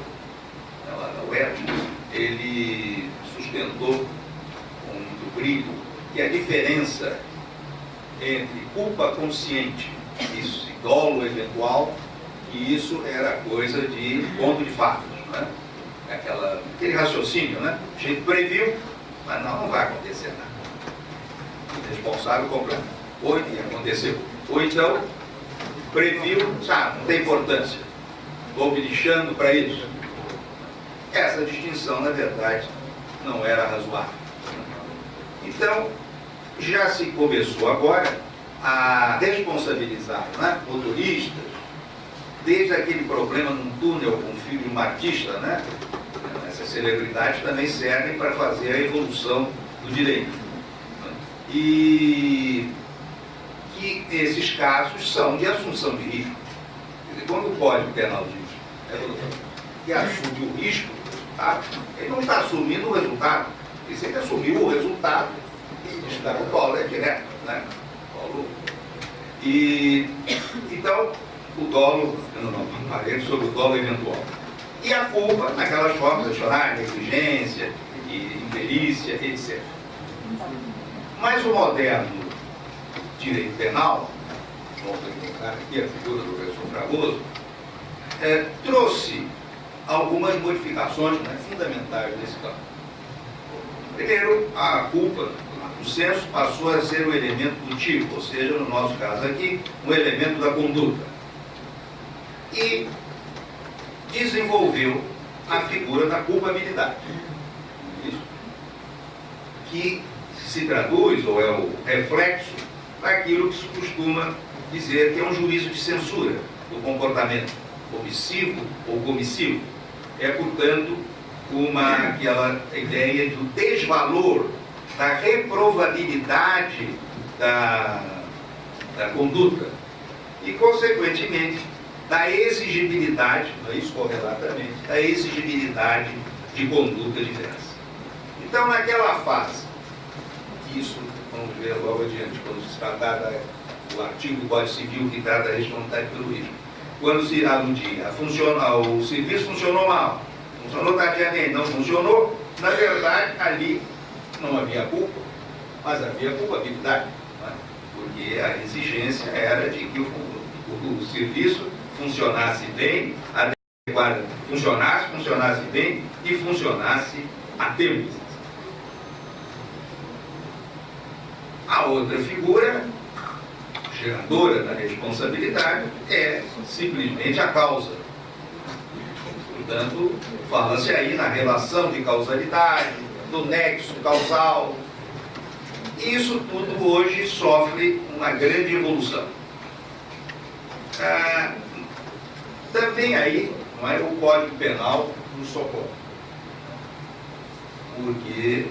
lá da UERJ, ele sustentou com muito brilho que a diferença entre culpa consciente e dolo eventual, que isso era coisa de ponto de fatos, né? Aquele raciocínio, né? A gente previu, mas não vai acontecer nada. O responsável comprando. Ou aconteceu. Ou então, previu, não tem importância. Estou me lixando para isso. Essa distinção, na verdade, não era razoável. Então, já se começou agora a responsabilizar, né, motoristas, desde aquele problema num túnel com o filho de um artista, né? Essas celebridades também servem para fazer a evolução do direito. E que esses casos são de assunção de risco. Quando o Código Penal diz que assume o risco, tá? Ele não está assumindo o resultado, ele sempre assumiu o resultado e está no dólar direto, né? E então o dolo, não parede sobre o dolo eventual. E a culpa naquelas formas adicionais, negligência, imperícia, etc. Mas o moderno direito penal, vamos encontrar aqui a figura do professor Fragoso, trouxe algumas modificações, né, fundamentais nesse campo. Primeiro, a culpa, o senso passou a ser um elemento do tipo, ou seja, no nosso caso aqui, um elemento da conduta. E desenvolveu a figura da culpabilidade. Isso. Que se traduz, ou é o reflexo, daquilo que se costuma dizer que é um juízo de censura do comportamento omissivo ou comissivo. É, portanto, aquela ideia do desvalor, da reprovabilidade da conduta e, consequentemente, da exigibilidade, não é isso correlatamente, da exigibilidade de conduta diversa. Então, naquela fase, isso vamos ver logo adiante, quando se tratar do artigo do Código Civil que trata da responsabilidade pelo risco, quando se aludia, o serviço funcionou mal, funcionou tardiamente, não funcionou, na verdade, ali não havia culpa, mas havia culpabilidade, né? Porque a exigência era de que o serviço funcionasse bem, funcionasse bem e funcionasse a tempo. A outra figura, geradora da responsabilidade, é simplesmente a causa. Portanto, fala-se aí na relação de causalidade, do nexo causal. Isso tudo hoje sofre uma grande evolução. Também aí, não é, o Código Penal nos socorre. Porque,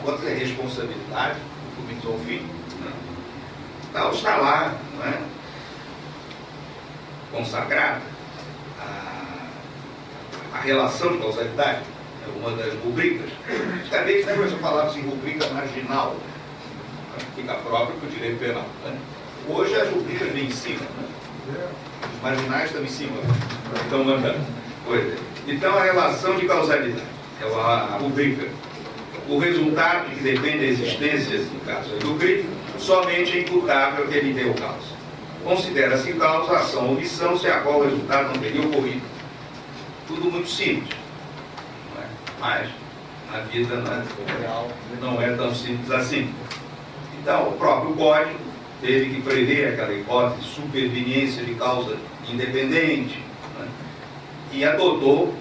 contra a responsabilidade, do comités ao fim, né? Então, está lá, não é, consagrada a relação de causalidade, é uma das rubricas. Também se você falava em rubrica marginal, fica próprio para o direito penal, né? Hoje as rubricas vêm em cima, né? Os marginais estão em cima, estão mandando. Então, a relação de causalidade é a rubrica. O resultado que depende da existência, no caso do crime, somente é imputável que ele deu causa. Considera-se causa a ação ou omissão se a qual o resultado não teria ocorrido. Tudo muito simples, não é? Mas a vida não é tão simples assim. Então, o próprio Código teve que prever aquela hipótese de superveniência de causa independente, né? E adotou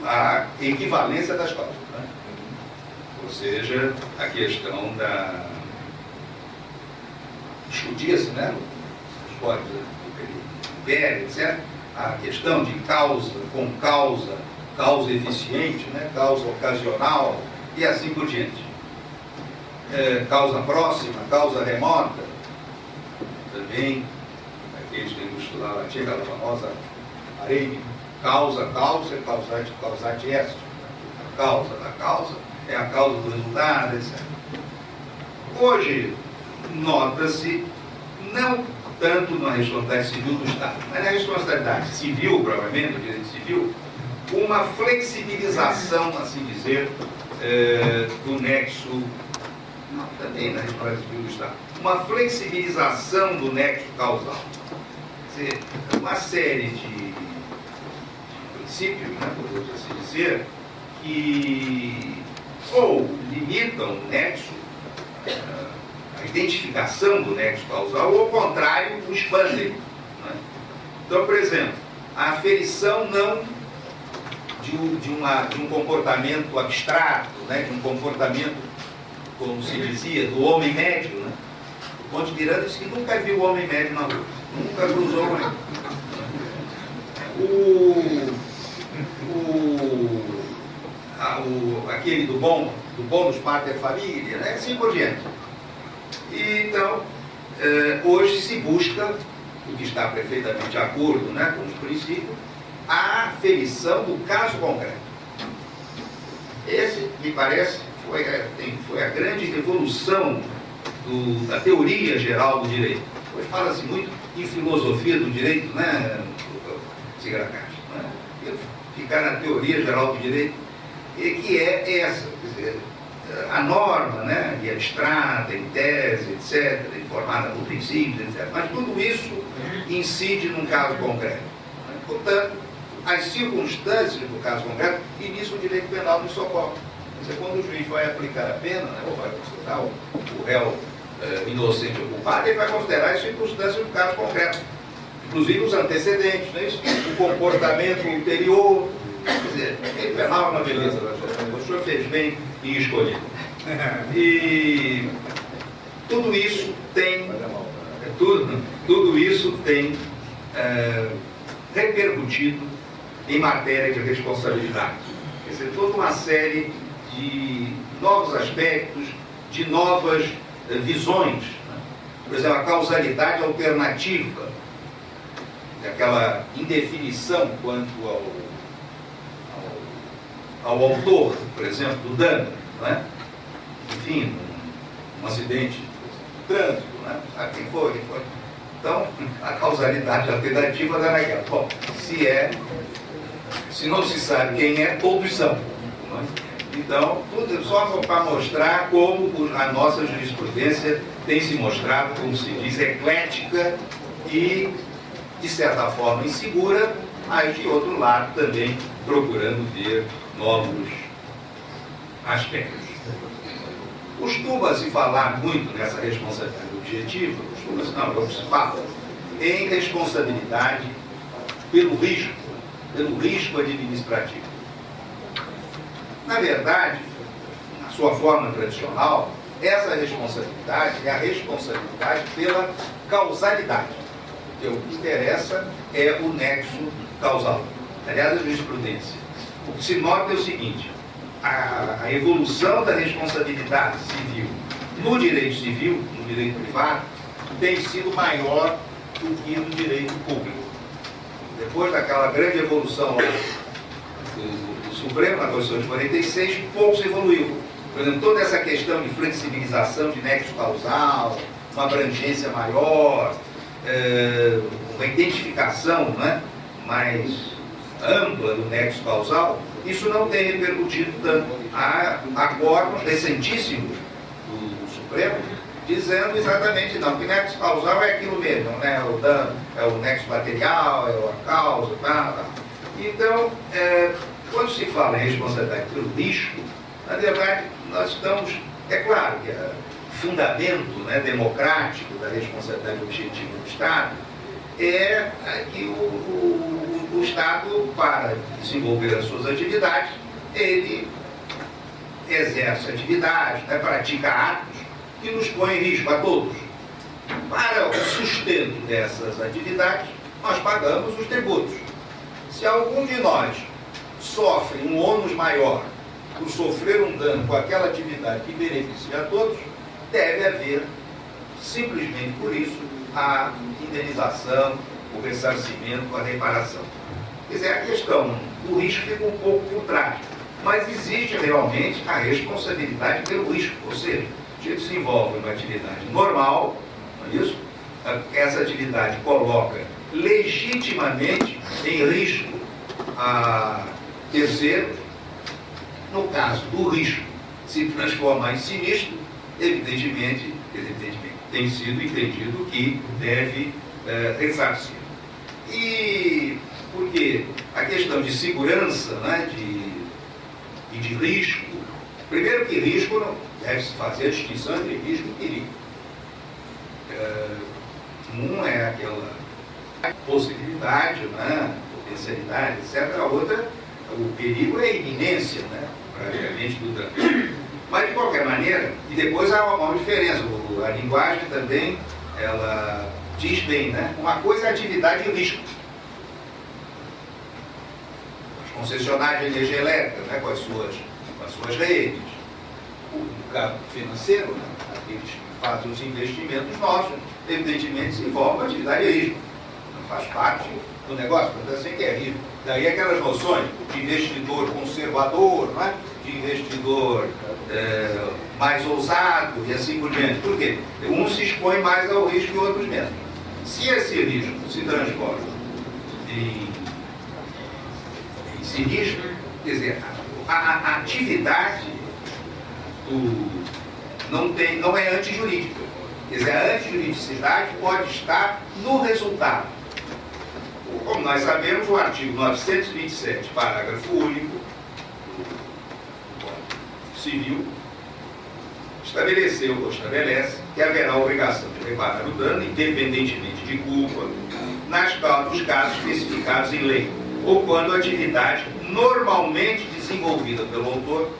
a equivalência das causas, né? Ou seja, a questão da... discutia-se, né, nos códigos do Império, etc., a questão de causa com causa, causa eficiente, né, causa ocasional e assim por diante. Causa próxima, causa remota, também, aqueles que estudaram, tinha aquela famosa areme, causa, causate est. A causa da causa é a causa do resultado, etc. Hoje, nota-se, não tanto na responsabilidade civil do Estado, mas na responsabilidade civil, provavelmente, do direito civil, uma flexibilização, assim dizer, do nexo, não, também na responsabilidade civil do Estado, uma flexibilização do nexo causal. Quer dizer, uma série de princípios, né, podemos assim dizer, que ou limitam o nexo, a identificação do nexo causal, ou ao contrário, o expandem, né? Então, por exemplo, a aferição não de um comportamento abstrato, né, de um comportamento, como se dizia, do homem médio, né? O Ponte Miranda disse que nunca viu o homem médio na rua, nunca cruzou com ele. Aquele do bônus pater família, né? Assim por diante. E, então, hoje se busca o que está perfeitamente de acordo, né, com os princípios, a aferição do caso concreto. Esse, me parece, foi a grande evolução da teoria geral do direito. Hoje fala-se muito em filosofia do direito, né, Cigara Castro, né? Ficar na teoria geral do direito, que é essa, quer dizer, a norma, né, e abstrata, em tese, etc., informada por princípios, etc., mas tudo isso incide num caso concreto. Né? Portanto, as circunstâncias do caso concreto, e nisso o direito penal nos socorre. Quer dizer, quando o juiz vai aplicar a pena, né, ou vai considerar o réu inocente ou culpado, ele vai considerar as circunstâncias do caso concreto, inclusive os antecedentes, né, o comportamento ulterior. Quer dizer, ele penal é uma beleza, o senhor fez bem em escolher. E tudo isso tem, tudo isso tem repercutido em matéria de responsabilidade. Quer dizer, toda uma série de novos aspectos, de novas visões. Né? Por exemplo, a causalidade alternativa, aquela indefinição quanto ao autor, por exemplo, do dano, né? Enfim, um acidente de trânsito, né? Quem foi? Então, a causalidade alternativa dá naquela. Bom, se não se sabe quem é, todos são. Né? Então, tudo só para mostrar como a nossa jurisprudência tem se mostrado, como se diz, eclética e, de certa forma, insegura, mas, de outro lado, também procurando ver novos aspectos. Costuma-se falar muito nessa responsabilidade objetiva, não se fala em responsabilidade pelo risco administrativo. Na verdade, na sua forma tradicional, essa responsabilidade é a responsabilidade pela causalidade. Porque o que interessa é o nexo causal. Aliás, a jurisprudência. O que se nota é o seguinte: a evolução da responsabilidade civil no direito civil, no direito privado, tem sido maior do que no direito público. Depois daquela grande evolução lá do Supremo, na Constituição de 46, pouco se evoluiu. Por exemplo, toda essa questão de flexibilização de nexo causal, uma abrangência maior, uma identificação, né, mais ampla do nexo causal, isso não tem repercutido tanto. Há acordos recentíssimos do Supremo dizendo exatamente não, que nexo causal é aquilo mesmo, né? O dano é o nexo material, é a causa, tá. Então, quando se fala em responsabilidade pelo risco, na verdade, nós estamos, é claro que o fundamento, né, democrático da responsabilidade objetiva do Estado é que o Estado, para desenvolver as suas atividades, ele exerce atividades, né, pratica atos que nos põem em risco a todos. Para o sustento dessas atividades, nós pagamos os tributos. Se algum de nós sofre um ônus maior por sofrer um dano com aquela atividade que beneficia a todos, deve haver, simplesmente por isso, a indenização, o ressarcimento, a reparação. Quer dizer, a questão do risco fica um pouco por trás, mas existe realmente a responsabilidade pelo risco, ou seja, a gente desenvolve uma atividade normal, não é isso? Essa atividade coloca legitimamente em risco a terceiros. No caso do risco se transformar em sinistro, evidentemente tem sido entendido que deve ressarcir. E porque a questão de segurança, né, e de risco, primeiro que risco não deve-se fazer a distinção entre risco e perigo. Um é aquela possibilidade, né, potencialidade, etc. A outra, o perigo é a iminência, né, praticamente do dano. Mas, de qualquer maneira, e depois há uma diferença, a linguagem também, ela diz bem, né? Uma coisa é atividade e risco. As concessionárias de energia elétrica, né, com as suas redes. O mercado financeiro, né, aqueles que fazem os investimentos nossos, evidentemente se envolve atividade e risco. faz parte do negócio, portanto, assim que é risco. Daí aquelas noções de investidor conservador, não é? De investidor mais ousado e assim por diante. Por quê? Um se expõe mais ao risco e outros menos. Se esse risco se transforma em sinistro, quer dizer, a atividade não é antijurídica. Quer dizer, a antijuridicidade pode estar no resultado. Como nós sabemos, o artigo 927, parágrafo único do Código Civil, estabeleceu ou estabelece que haverá a obrigação de reparar o dano, independentemente de culpa, nos casos especificados em lei, ou quando a atividade normalmente desenvolvida pelo autor,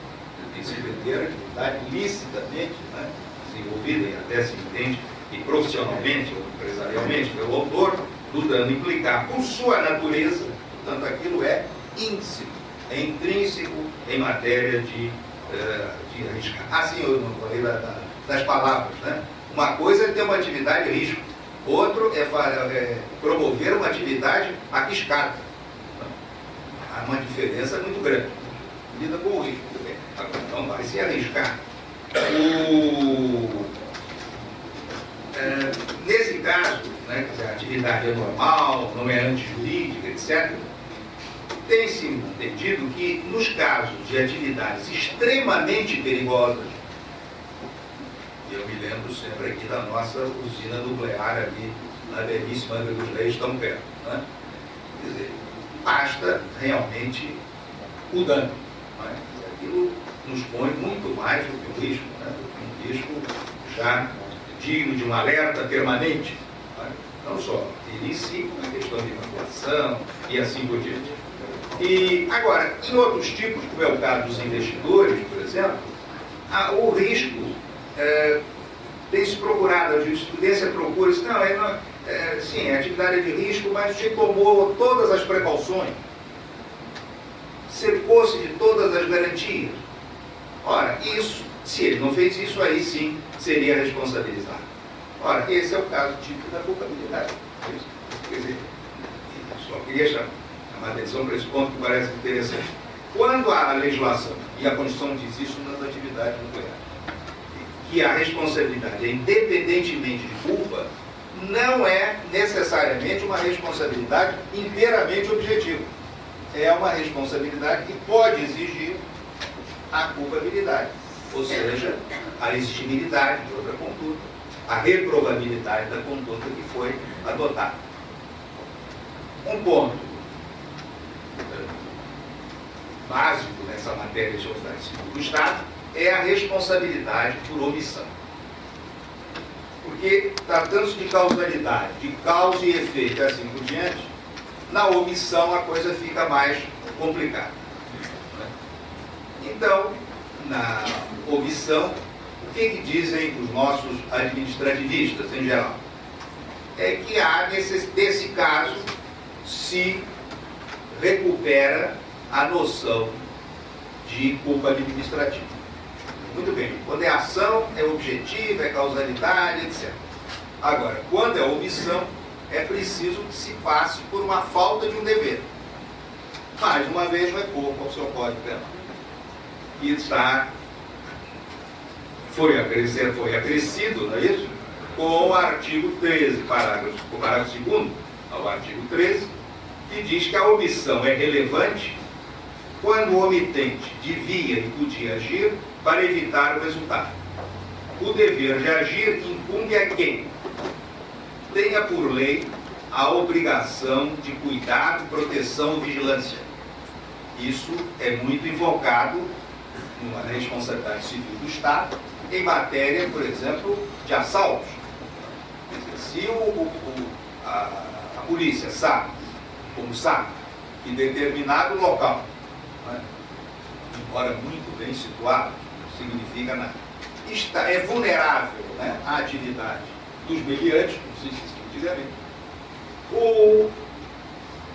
tem que se entender a atividade licitamente, né, desenvolvida e até se entende, e profissionalmente ou empresarialmente pelo autor, do dano implicar por sua natureza, portanto aquilo é índice, é intrínseco em matéria de arriscar. Assim, eu não falei das palavras, né? Uma coisa é ter uma atividade de risco, outro é promover uma atividade arriscada. Há uma diferença muito grande. Lida com o risco. Então vai se arriscar. Nesse caso, né, a atividade é normal, não é antijurídica, etc., tem-se entendido que nos casos de atividades extremamente perigosas, e eu me lembro sempre aqui da nossa usina nuclear ali, na belíssima Angra dos Reis, tão perto, né? Quer dizer, basta realmente o dano. Né? Aquilo nos põe muito mais do que o risco, né? Do que um risco já digno de um alerta permanente. Né? Não só ele em si, como a questão de evacuação e assim por diante. E agora, em outros tipos, como é o caso dos investidores, por exemplo, o risco tem se procurado, a jurisprudência procura isso, sim, é atividade de risco, mas você tomou todas as precauções, cercou-se de todas as garantias. Ora, isso, se ele não fez isso, aí sim seria responsabilizado. Ora, esse é o caso típico da culpabilidade. Quer dizer, só queria chamar a atenção para esse ponto que parece interessante. Quando a legislação, e a Constituição diz isso nas atividades nucleares, que a responsabilidade é independentemente de culpa, não é necessariamente uma responsabilidade inteiramente objetiva. É uma responsabilidade que pode exigir a culpabilidade, ou seja, a exigibilidade de outra conduta, a reprovabilidade da conduta que foi adotada. Um ponto básico nessa matéria de autoridade civil do Estado é a responsabilidade por omissão. Porque, tratando-se de causalidade, de causa e efeito e assim por diante, na omissão a coisa fica mais complicada. Então, na omissão, o que dizem os nossos administrativistas em geral? É que há, nesse caso, se recupera a noção de culpa administrativa. Muito bem, quando é ação, é objetiva, é causalidade, etc. Agora, quando é omissão, é preciso que se passe por uma falta de um dever. Mais uma vez, recorro ao seu Código Penal. E foi acrescido, não é isso? Com o artigo 13, parágrafo 2º, ao artigo 13, que diz que a omissão é relevante quando o omitente devia e podia agir para evitar o resultado. O dever de agir incumbe a quem tenha por lei a obrigação de cuidado, proteção e vigilância. Isso é muito invocado numa responsabilidade civil do Estado em matéria, por exemplo, de assaltos. Se a polícia sabe, que determinado local, né, embora muito bem situado, não significa nada, é vulnerável, né, à atividade dos meliantes, como se diz antigamente, ou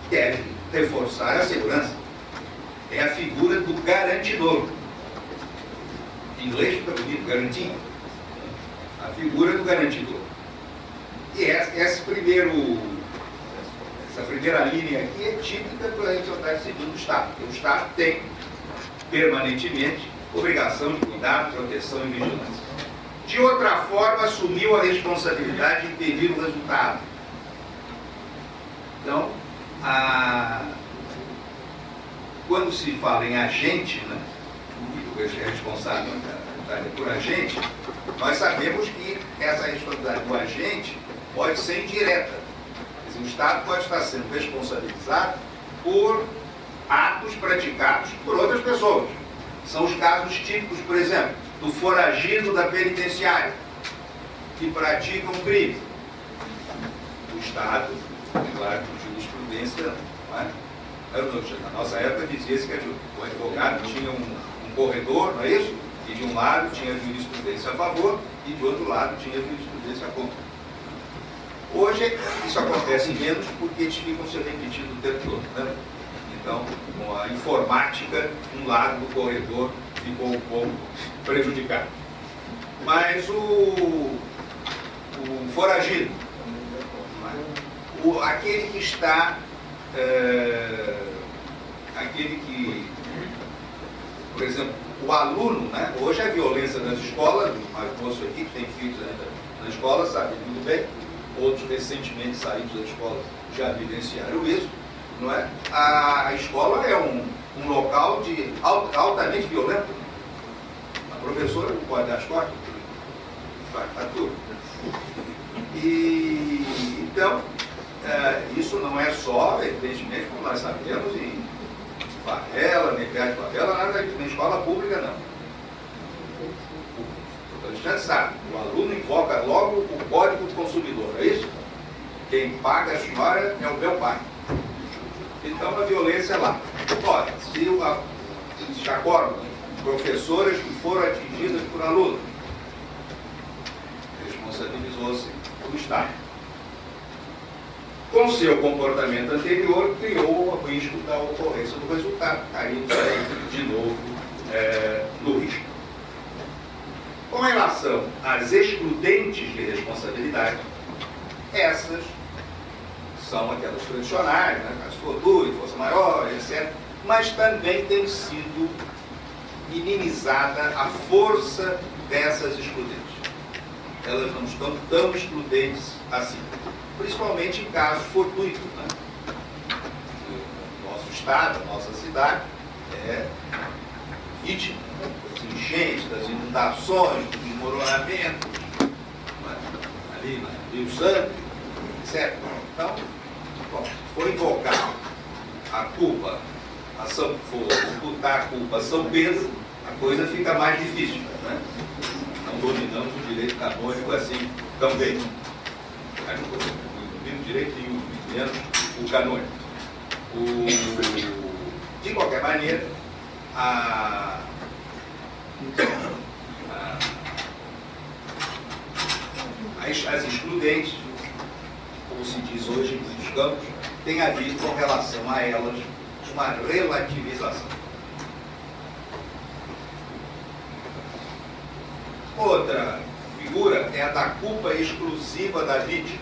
deve reforçar a segurança. É a figura do garantidor. Em inglês fica bonito, garantia. A figura do garantidor. E esse primeiro Essa primeira linha aqui é típica para a responsabilidade civil do Estado, porque o Estado tem permanentemente obrigação de cuidado, proteção e vigilância. De outra forma, assumiu a responsabilidade de impedir o resultado. Então, quando se fala em agente, né, o responsável por agente, nós sabemos que essa responsabilidade do agente pode ser indireta. Quer dizer, o Estado pode estar sendo responsabilizado por atos praticados por outras pessoas. São os casos típicos, por exemplo, do foragido da penitenciária, que pratica um crime. O Estado, é claro que jurisprudência, não é? Na nossa época dizia-se que o advogado tinha um corredor, não é isso? E de um lado tinha jurisprudência a favor e de outro lado tinha jurisprudência contra. Hoje isso acontece menos porque eles ficam se repetindo o tempo todo, né? Então, com a informática, um lado do corredor ficou um pouco prejudicado. Mas o foragido, aquele que está, aquele que, por exemplo, o aluno, né? Hoje a violência nas escolas, o moço aqui que tem filhos ainda na escola sabe muito bem, outros recentemente saídos da escola já vivenciaram isso, não é? A escola é um local de altamente violento. A professora não pode dar as costas, está tudo. E então, isso não é só, evidentemente, como nós sabemos, em favela, nem perto de favela, nada disso, na escola pública não. O Alexandre sabe, o aluno invoca logo o Código do Consumidor, é isso? Quem paga a senhora é o meu pai. Então a violência é lá. Olha, se já acordam professoras que foram atingidas por alunos, responsabilizou-se o Estado. Com seu comportamento anterior, criou o risco da ocorrência do resultado. Caímos aí de novo no risco. Com relação às excludentes de responsabilidade, essas são aquelas tradicionais, né? Caso fortuito, força maior, etc. Mas também tem sido minimizada a força dessas excludentes. Elas não estão tão excludentes assim. Principalmente em casos fortuitos, né? O nosso estado, a nossa cidade é vítima das enchentes, das inundações, do desmoronamento, ali no Rio Santo, etc. Então, bom, se for invocar a culpa, for imputar a culpa a São Pedro, a coisa fica mais difícil, né? Não dominamos o direito canônico assim também. O direito nenhum, menos o canônico. De qualquer maneira, as excludentes, como se diz hoje em muitos campos, tem havido com relação a elas uma relativização. Outra figura é a da culpa exclusiva da vítima,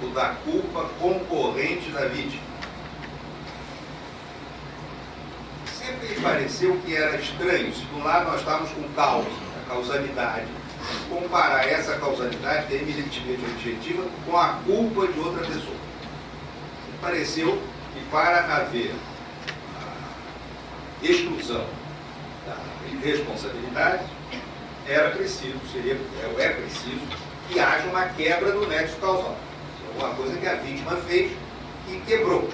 ou da culpa concorrente da vítima. Sempre me pareceu que era estranho, se de um lado nós estávamos com causa, a causalidade, comparar essa causalidade, que é eminentemente objetiva, com a culpa de outra pessoa. Me pareceu que para haver a exclusão da responsabilidade, é preciso que haja uma quebra do nexo causal. Alguma coisa que a vítima fez e quebrou.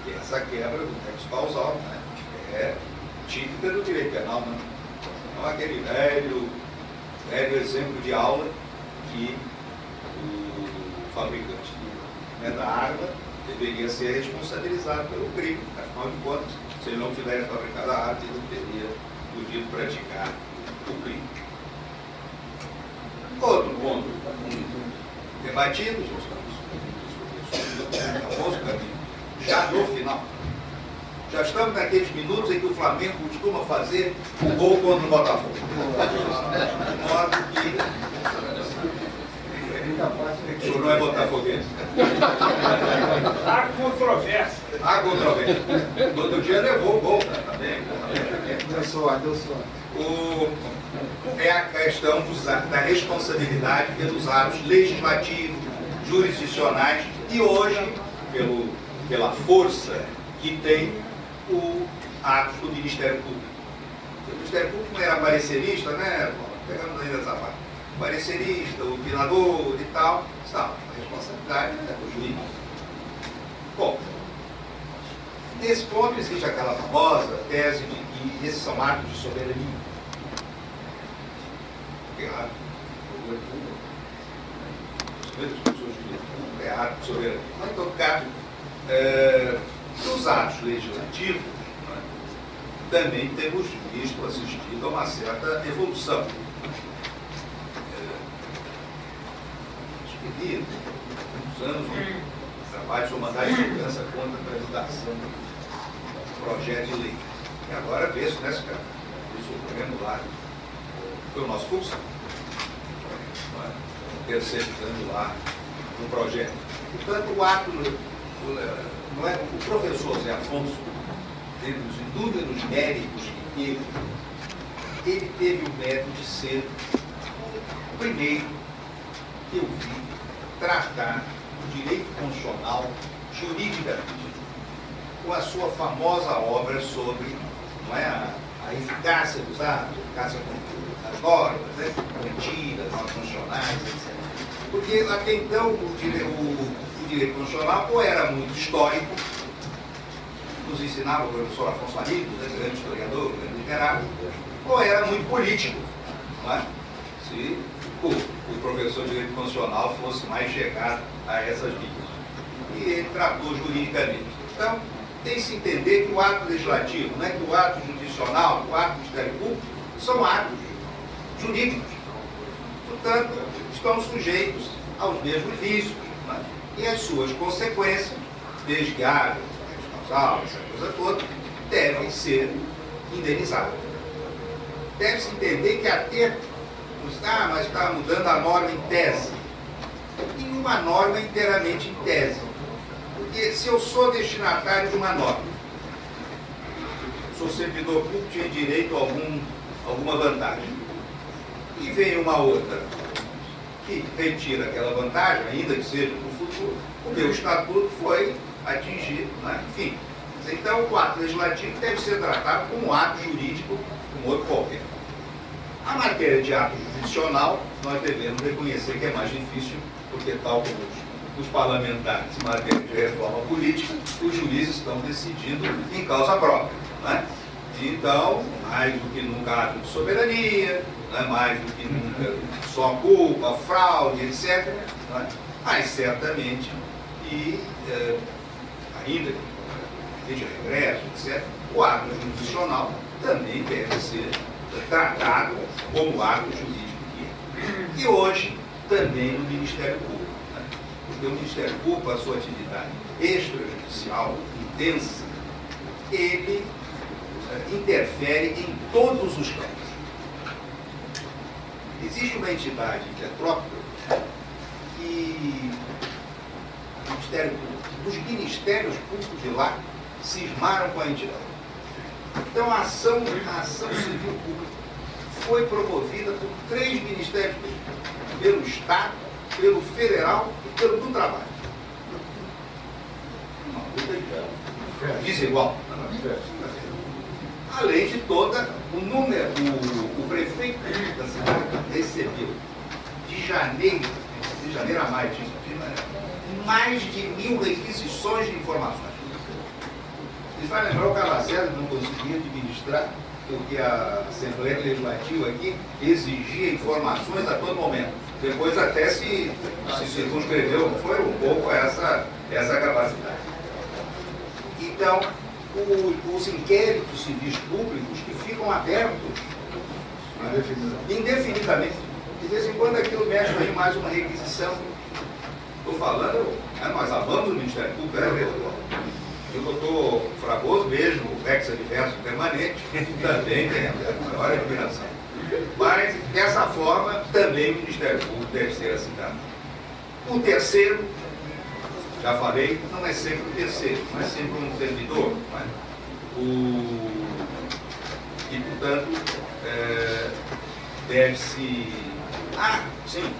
E essa quebra do nexo causal, né, é típica do direito penal, né? Então, aquele velho exemplo de aula que o fabricante da arma deveria ser responsabilizado pelo crime. Afinal de contas, se ele não tivesse fabricado a arma, ele não teria podido praticar o crime. Outro ponto debatido, já no final. Já estamos naqueles minutos em que o Flamengo costuma fazer o gol contra o Botafogo. De modo que o senhor não é botafoguense. Há controvérsia. Há controvérsia. No outro dia levou o gol, também. Deu sorte, deu sorte. É a questão da responsabilidade pelos atos legislativos, jurisdicionais e hoje, pela força que tem o atos do Ministério Público. O Ministério Público não era parecerista, né? Pegamos ainda essa parte. Parecerista, opinador e tal. A responsabilidade é do juiz. Bom, nesse ponto existe aquela famosa tese de que esses são atos de soberania. É ato de soberania. Mas, em todo caso, nos atos legislativos, né, também temos visto, assistido a uma certa evolução. Muitos anos, trabalho sobre mandado de segurança contra a tramitação do projeto de lei. E agora vê-se, né, cara? O Supremo lá foi o nosso curso, terceirizando lá um projeto. Portanto, o ato, não é, o professor Zé Afonso, dentre os inúmeros méritos que teve, ele teve o mérito de ser o primeiro que eu vi tratar o direito constitucional juridicamente, com a sua famosa obra sobre, não é, a eficácia dos atos, a eficácia das normas, né, mentiras, normas constitucionais, etc. Porque até então o direito constitucional ou era muito histórico, nos ensinava o professor Afonso Arrigo, né, grande historiador, grande literário, ou era muito político, não é? Se o professor de direito constitucional fosse mais chegado a essas linhas. E ele tratou juridicamente. Então, tem que se entender que o ato legislativo, não é que o ato judicial, o ato do Ministério Público, são atos jurídicos. Portanto, estão sujeitos aos mesmos vícios, né? E as suas consequências, desde que haja responsabilidade, essa coisa toda, devem ser indenizadas. Deve-se entender que até mas está mudando a norma em tese. Nenhuma norma inteiramente em tese. Porque se eu sou destinatário de uma norma, sou servidor público, tinha direito a alguma vantagem, e vem uma outra que retira aquela vantagem, ainda que seja no futuro, o meu estatuto foi atingido, né? Enfim. Então, o ato legislativo deve ser tratado como um ato jurídico, como outro qualquer. A matéria de ato jurisdicional, nós devemos reconhecer que é mais difícil, porque tal como os parlamentares em matéria de reforma política, os juízes estão decidindo em causa própria, né? Então, mais do que nunca ato de soberania, né? Mais do que nunca só culpa, fraude, etc. Né? Mas certamente, e ainda que de regresso, etc., o ato jurisdicional também deve ser tratado como ato jurídico que é. E hoje, também no Ministério Público. Né? Porque o Ministério Público, a sua atividade extrajudicial, intensa, ele interfere em todos os campos. Existe uma entidade que é própria que o Ministério Público, os ministérios públicos de lá cismaram com a entidade. Então, a ação civil pública foi promovida por 3 ministérios públicos, pelo Estado, pelo Federal e pelo do Trabalho. Uma luta desigual. Além de toda o número, o prefeito da cidade recebeu de janeiro a maio, mais de 1.000 requisições de informações. Vocês vão lembrar o Calacés não conseguia administrar, porque a Assembleia Legislativa aqui exigia informações a todo momento. Depois até se circunscreveu, foi um pouco essa capacidade. Então, os inquéritos civis públicos que ficam abertos indefinidamente. De vez em quando aquilo mexe aí mais uma requisição. Estou falando, nós amamos o Ministério Público, E o doutor Fragoso, mesmo o Rex Adverso Permanente, também tem a maior admiração. Mas, dessa forma, também o Ministério Público deve ser citado. O terceiro, já falei, não é sempre um terceiro, mas sempre um servidor. Não é? E, portanto, deve-se... Ah, sim,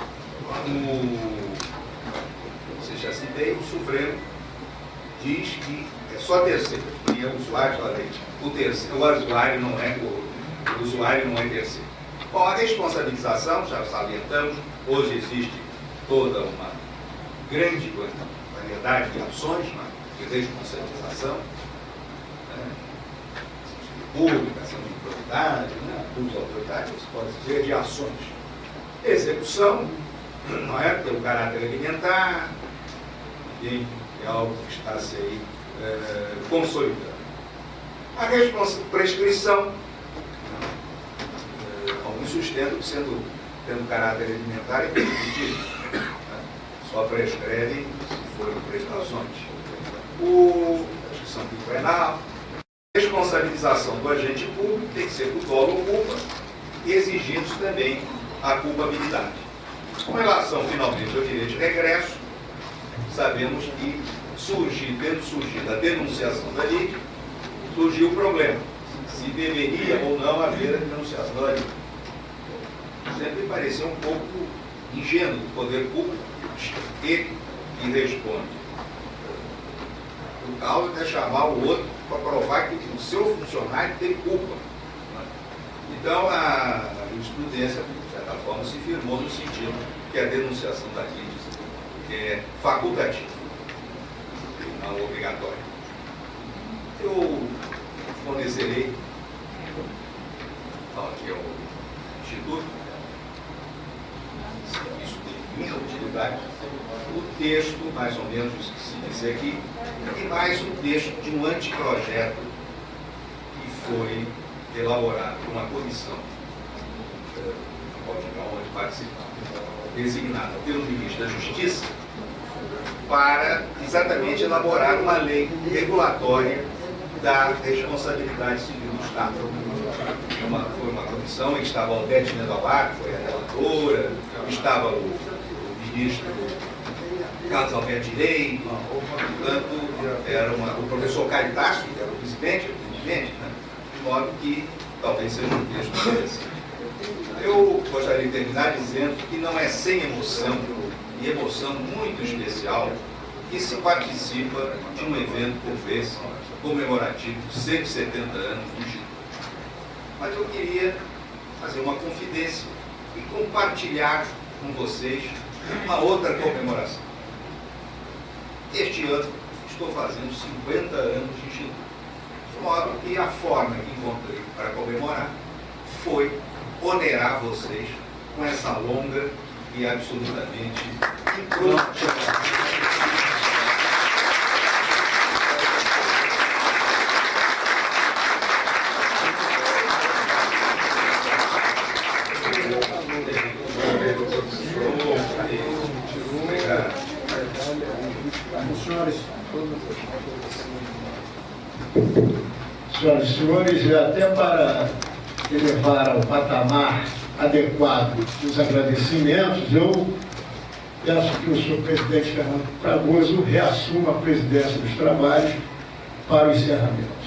você já citei, o Supremo diz que é só terceiro, e o usuário da lei. O usuário não é terceiro. Bom, a responsabilização, já salientamos, hoje existe toda uma grande variedade de ações, né, de responsabilização, né, pública, ação de autoridade, né, abuso de autoridade, você pode dizer, de ações. Execução, não é? Pelo caráter alimentar, e é algo que está se aí consolidando. A prescrição, alguns sustentam que tendo caráter alimentar é permitido, né? Só prescrevem se forem prestações. A prescrição penal, responsabilização do agente público tem que ser por dolo ou culpa, exigindo também a culpabilidade. Com relação, finalmente, ao direito de regresso, sabemos que tendo surgido a denunciação da lei, surgiu o problema, se deveria ou não haver a denunciação da lei. Sempre pareceu um pouco ingênuo do poder público, ele que responde. O caso é chamar o outro para provar que o seu funcionário tem culpa. Então, a jurisprudência, de certa forma, se firmou no sentido que a denunciação da lei é facultativa, não obrigatória. Eu fornecerei, aqui é o Instituto, isso tem muita utilidade, o texto, mais ou menos isso que se diz aqui, e mais um texto de um anteprojeto que foi elaborado por uma comissão, onde participar, designada pelo ministro da Justiça, para exatamente elaborar uma lei regulatória da responsabilidade civil do Estado. Foi uma comissão em que estava a Odete Mendolar, que foi a relatora, estava o ministro Carlos Alberto Direito, portanto, era o professor Caritácio, que era o presidente, né? De modo que talvez seja um texto interessante. Eu gostaria de terminar dizendo que não é sem emoção, e emoção muito especial, que se participa de um evento como esse, comemorativo de 170 anos do Instituto. Mas eu queria fazer uma confidência e compartilhar com vocês uma outra comemoração. Este ano estou fazendo 50 anos de Instituto, de modo que a forma que encontrei para comemorar foi onerar vocês com essa longa e absolutamente improdutiva. Senhoras e senhores, e até para elevar ao patamar adequado dos agradecimentos, eu peço que o senhor presidente Fernando Fragoso reassuma a presidência dos trabalhos para o encerramento.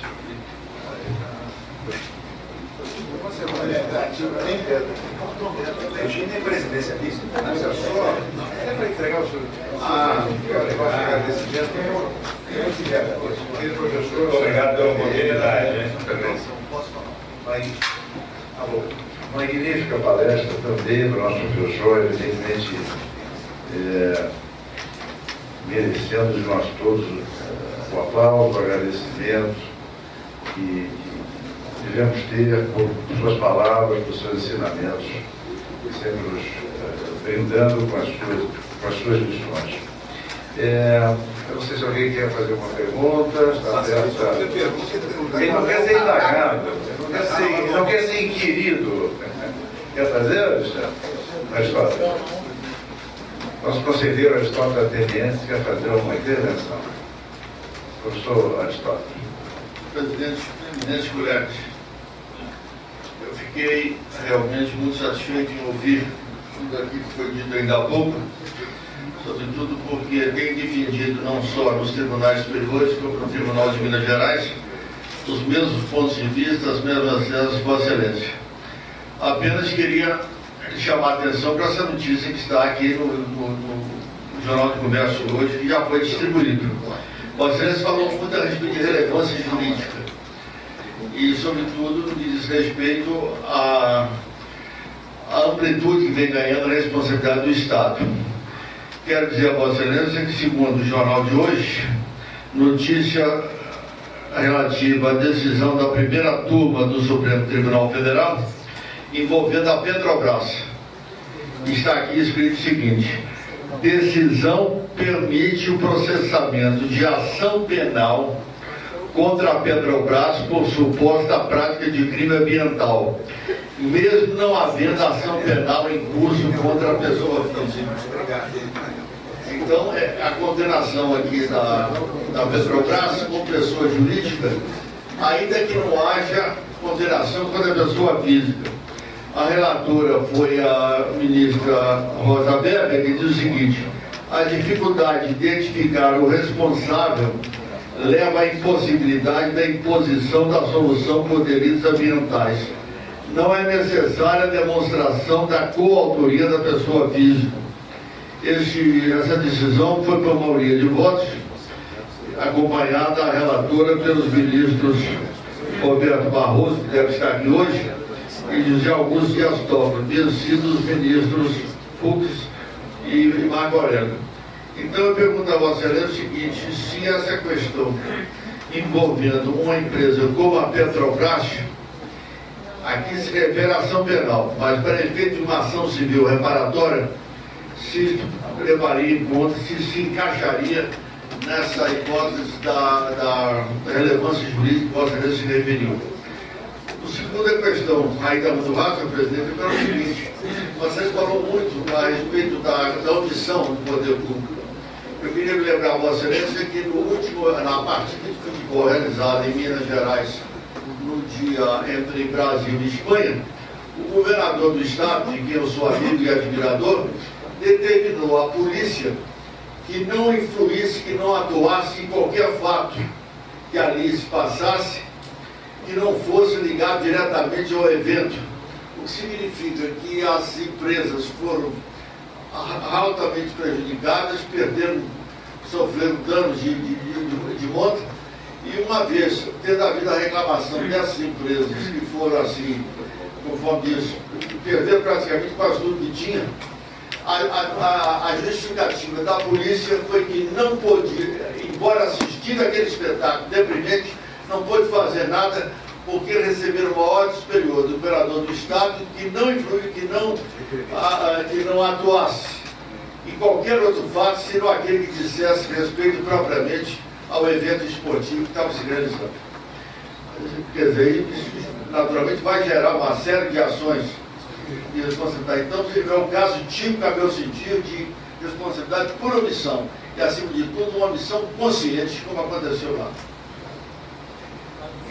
Regina é presidência disso. É para entregar o senhor. Obrigado pela oportunidade. Magnífica palestra também do nosso professor, evidentemente merecendo de nós todos o aplauso, o agradecimento que devemos ter por suas palavras, por seus ensinamentos, sempre nos brindando com as suas lições. Eu não sei se alguém quer fazer uma pergunta. Ele não quer ser indagado, ele não quer ser inquirido. Quer fazer, Alexandre? Aristóteles. Nosso conselheiro Aristóteles Ateniense quer fazer uma intervenção. Professor Aristóteles. Presidente, eminentes colegas, eu fiquei realmente muito satisfeito em ouvir tudo aquilo que foi dito ainda há pouco, sobretudo porque tem defendido não só nos tribunais superiores, como no Tribunal de Minas Gerais, os mesmos pontos de vista, as mesmas teses, Vossa Excelência. Apenas queria chamar a atenção para essa notícia que está aqui no Jornal do Comércio hoje, que já foi distribuído. Vossa Excelência falou muito a respeito de relevância jurídica e, sobretudo, no que diz respeito à amplitude que vem ganhando a responsabilidade do Estado. Quero dizer a Vossa Excelência que, segundo o jornal de hoje, notícia relativa à decisão da primeira turma do Supremo Tribunal Federal envolvendo a Petrobras. Está aqui escrito o seguinte: decisão permite o processamento de ação penal contra a Petrobras por suposta prática de crime ambiental, mesmo não havendo ação penal em curso contra a pessoa física. Então, a condenação aqui da Petrobras como pessoa jurídica, ainda que não haja condenação contra a pessoa física. A relatora foi a ministra Rosa Weber, que diz o seguinte: a dificuldade de identificar o responsável leva à impossibilidade da imposição da solução por delitos ambientais. Não é necessária a demonstração da coautoria da pessoa física. Essa decisão foi por maioria de votos, acompanhada a relatora pelos ministros Roberto Barroso, que deve estar aqui hoje, e José Augusto Dias Toffoli, vencidos os ministros Fux e Marco Aurélio. Então eu pergunto a Vossa Excelência o seguinte: se essa questão envolvendo uma empresa como a Petrobras, aqui se refere à ação penal, mas para efeito de uma ação civil reparatória, se levaria em conta, se encaixaria nessa hipótese da relevância jurídica que Vossa Excelência se referiu. A segunda questão, ainda muito rápida, presidente, é o seguinte: vocês falaram muito a respeito da audição do poder público. Eu queria lembrar a Vossa Excelência que na partida de futebol realizada em Minas Gerais, no dia entre Brasil e Espanha, o governador do estado, de quem eu sou amigo e admirador, determinou à polícia que não influísse, que não atuasse em qualquer fato que ali se passasse, que não fosse ligado diretamente ao evento, o que significa que as empresas foram altamente prejudicadas, sofreram danos de monta, e uma vez tendo havido a reclamação dessas empresas que foram assim, conforme isso, perderam praticamente quase tudo que tinha, a justificativa da polícia foi que não podia, embora assistindo aquele espetáculo deprimente, não pôde fazer nada porque receberam uma ordem superior do governador do estado que não influiu, que não atuasse em qualquer outro fato, senão aquele que dissesse respeito propriamente ao evento esportivo que estava se realizando. Quer dizer, isso naturalmente vai gerar uma série de ações de responsabilidade. Então, é um caso típico, a meu sentido, de responsabilidade por omissão e, acima de tudo, uma omissão consciente, como aconteceu lá.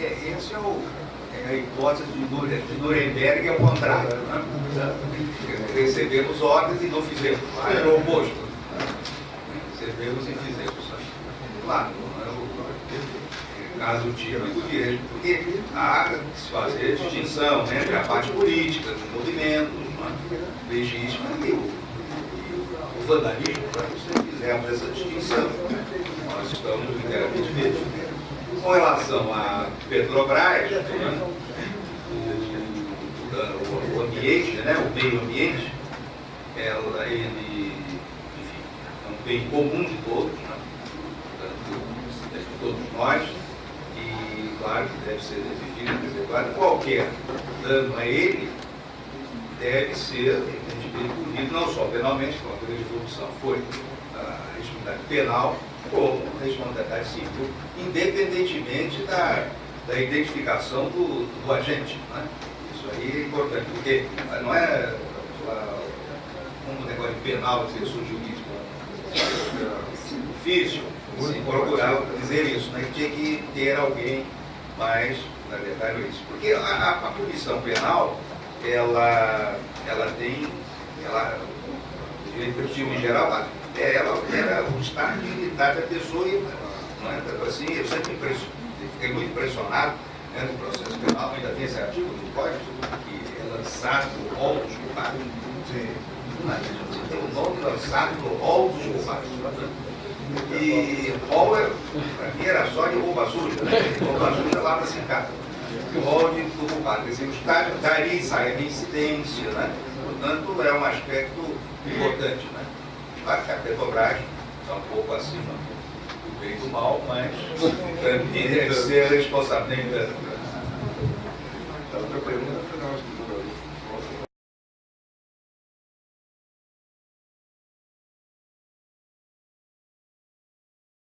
Essa é a hipótese de Nuremberg, é o contrário, né? Recebemos ordens e não fizemos. Era o oposto. Recebemos e fizemos. Claro, não é o caso típico de direito, porque há que se fazer distinção, né, entre a parte política, dos movimentos, legítima e o vandalismo. Se fizermos essa distinção, nós estamos inteiramente mesmo. Com relação à Petrobras, né, o ambiente, né, o meio ambiente, ele, enfim, é um bem comum de todos, né, de todos nós, e claro que deve ser defendido, quer dizer, claro, qualquer dano a ele deve ser punido não só penalmente, como a coisa de corrupção foi a responsabilidade penal, como responsabilidade civil, independentemente da identificação do agente. Né? Isso aí é importante, porque não é um negócio penal, que surgiu difícil, se procurar dizer isso, né? Tinha que ter alguém mais, na verdade, isso. Porque a punição penal, ela tem, o direito positivo em geral, ela era o estado de dignidade da pessoa e, não é? Tanto assim, eu sempre fiquei muito impressionado, né, no processo penal, ainda tem esse artigo do Código, que é lançado no rol dos culpados. Você tem o nome lançado no rol dos culpados. E rol, para mim, era só de roupa suja, né? Roupa suja lá para secar. O rol do culpado, quer dizer, o Estado daria sai a reincidência, né? Portanto, é um aspecto importante, né? Claro que a Petrobras está um pouco acima do bem e do mal, mas também deve ser responsável. A outra pergunta foi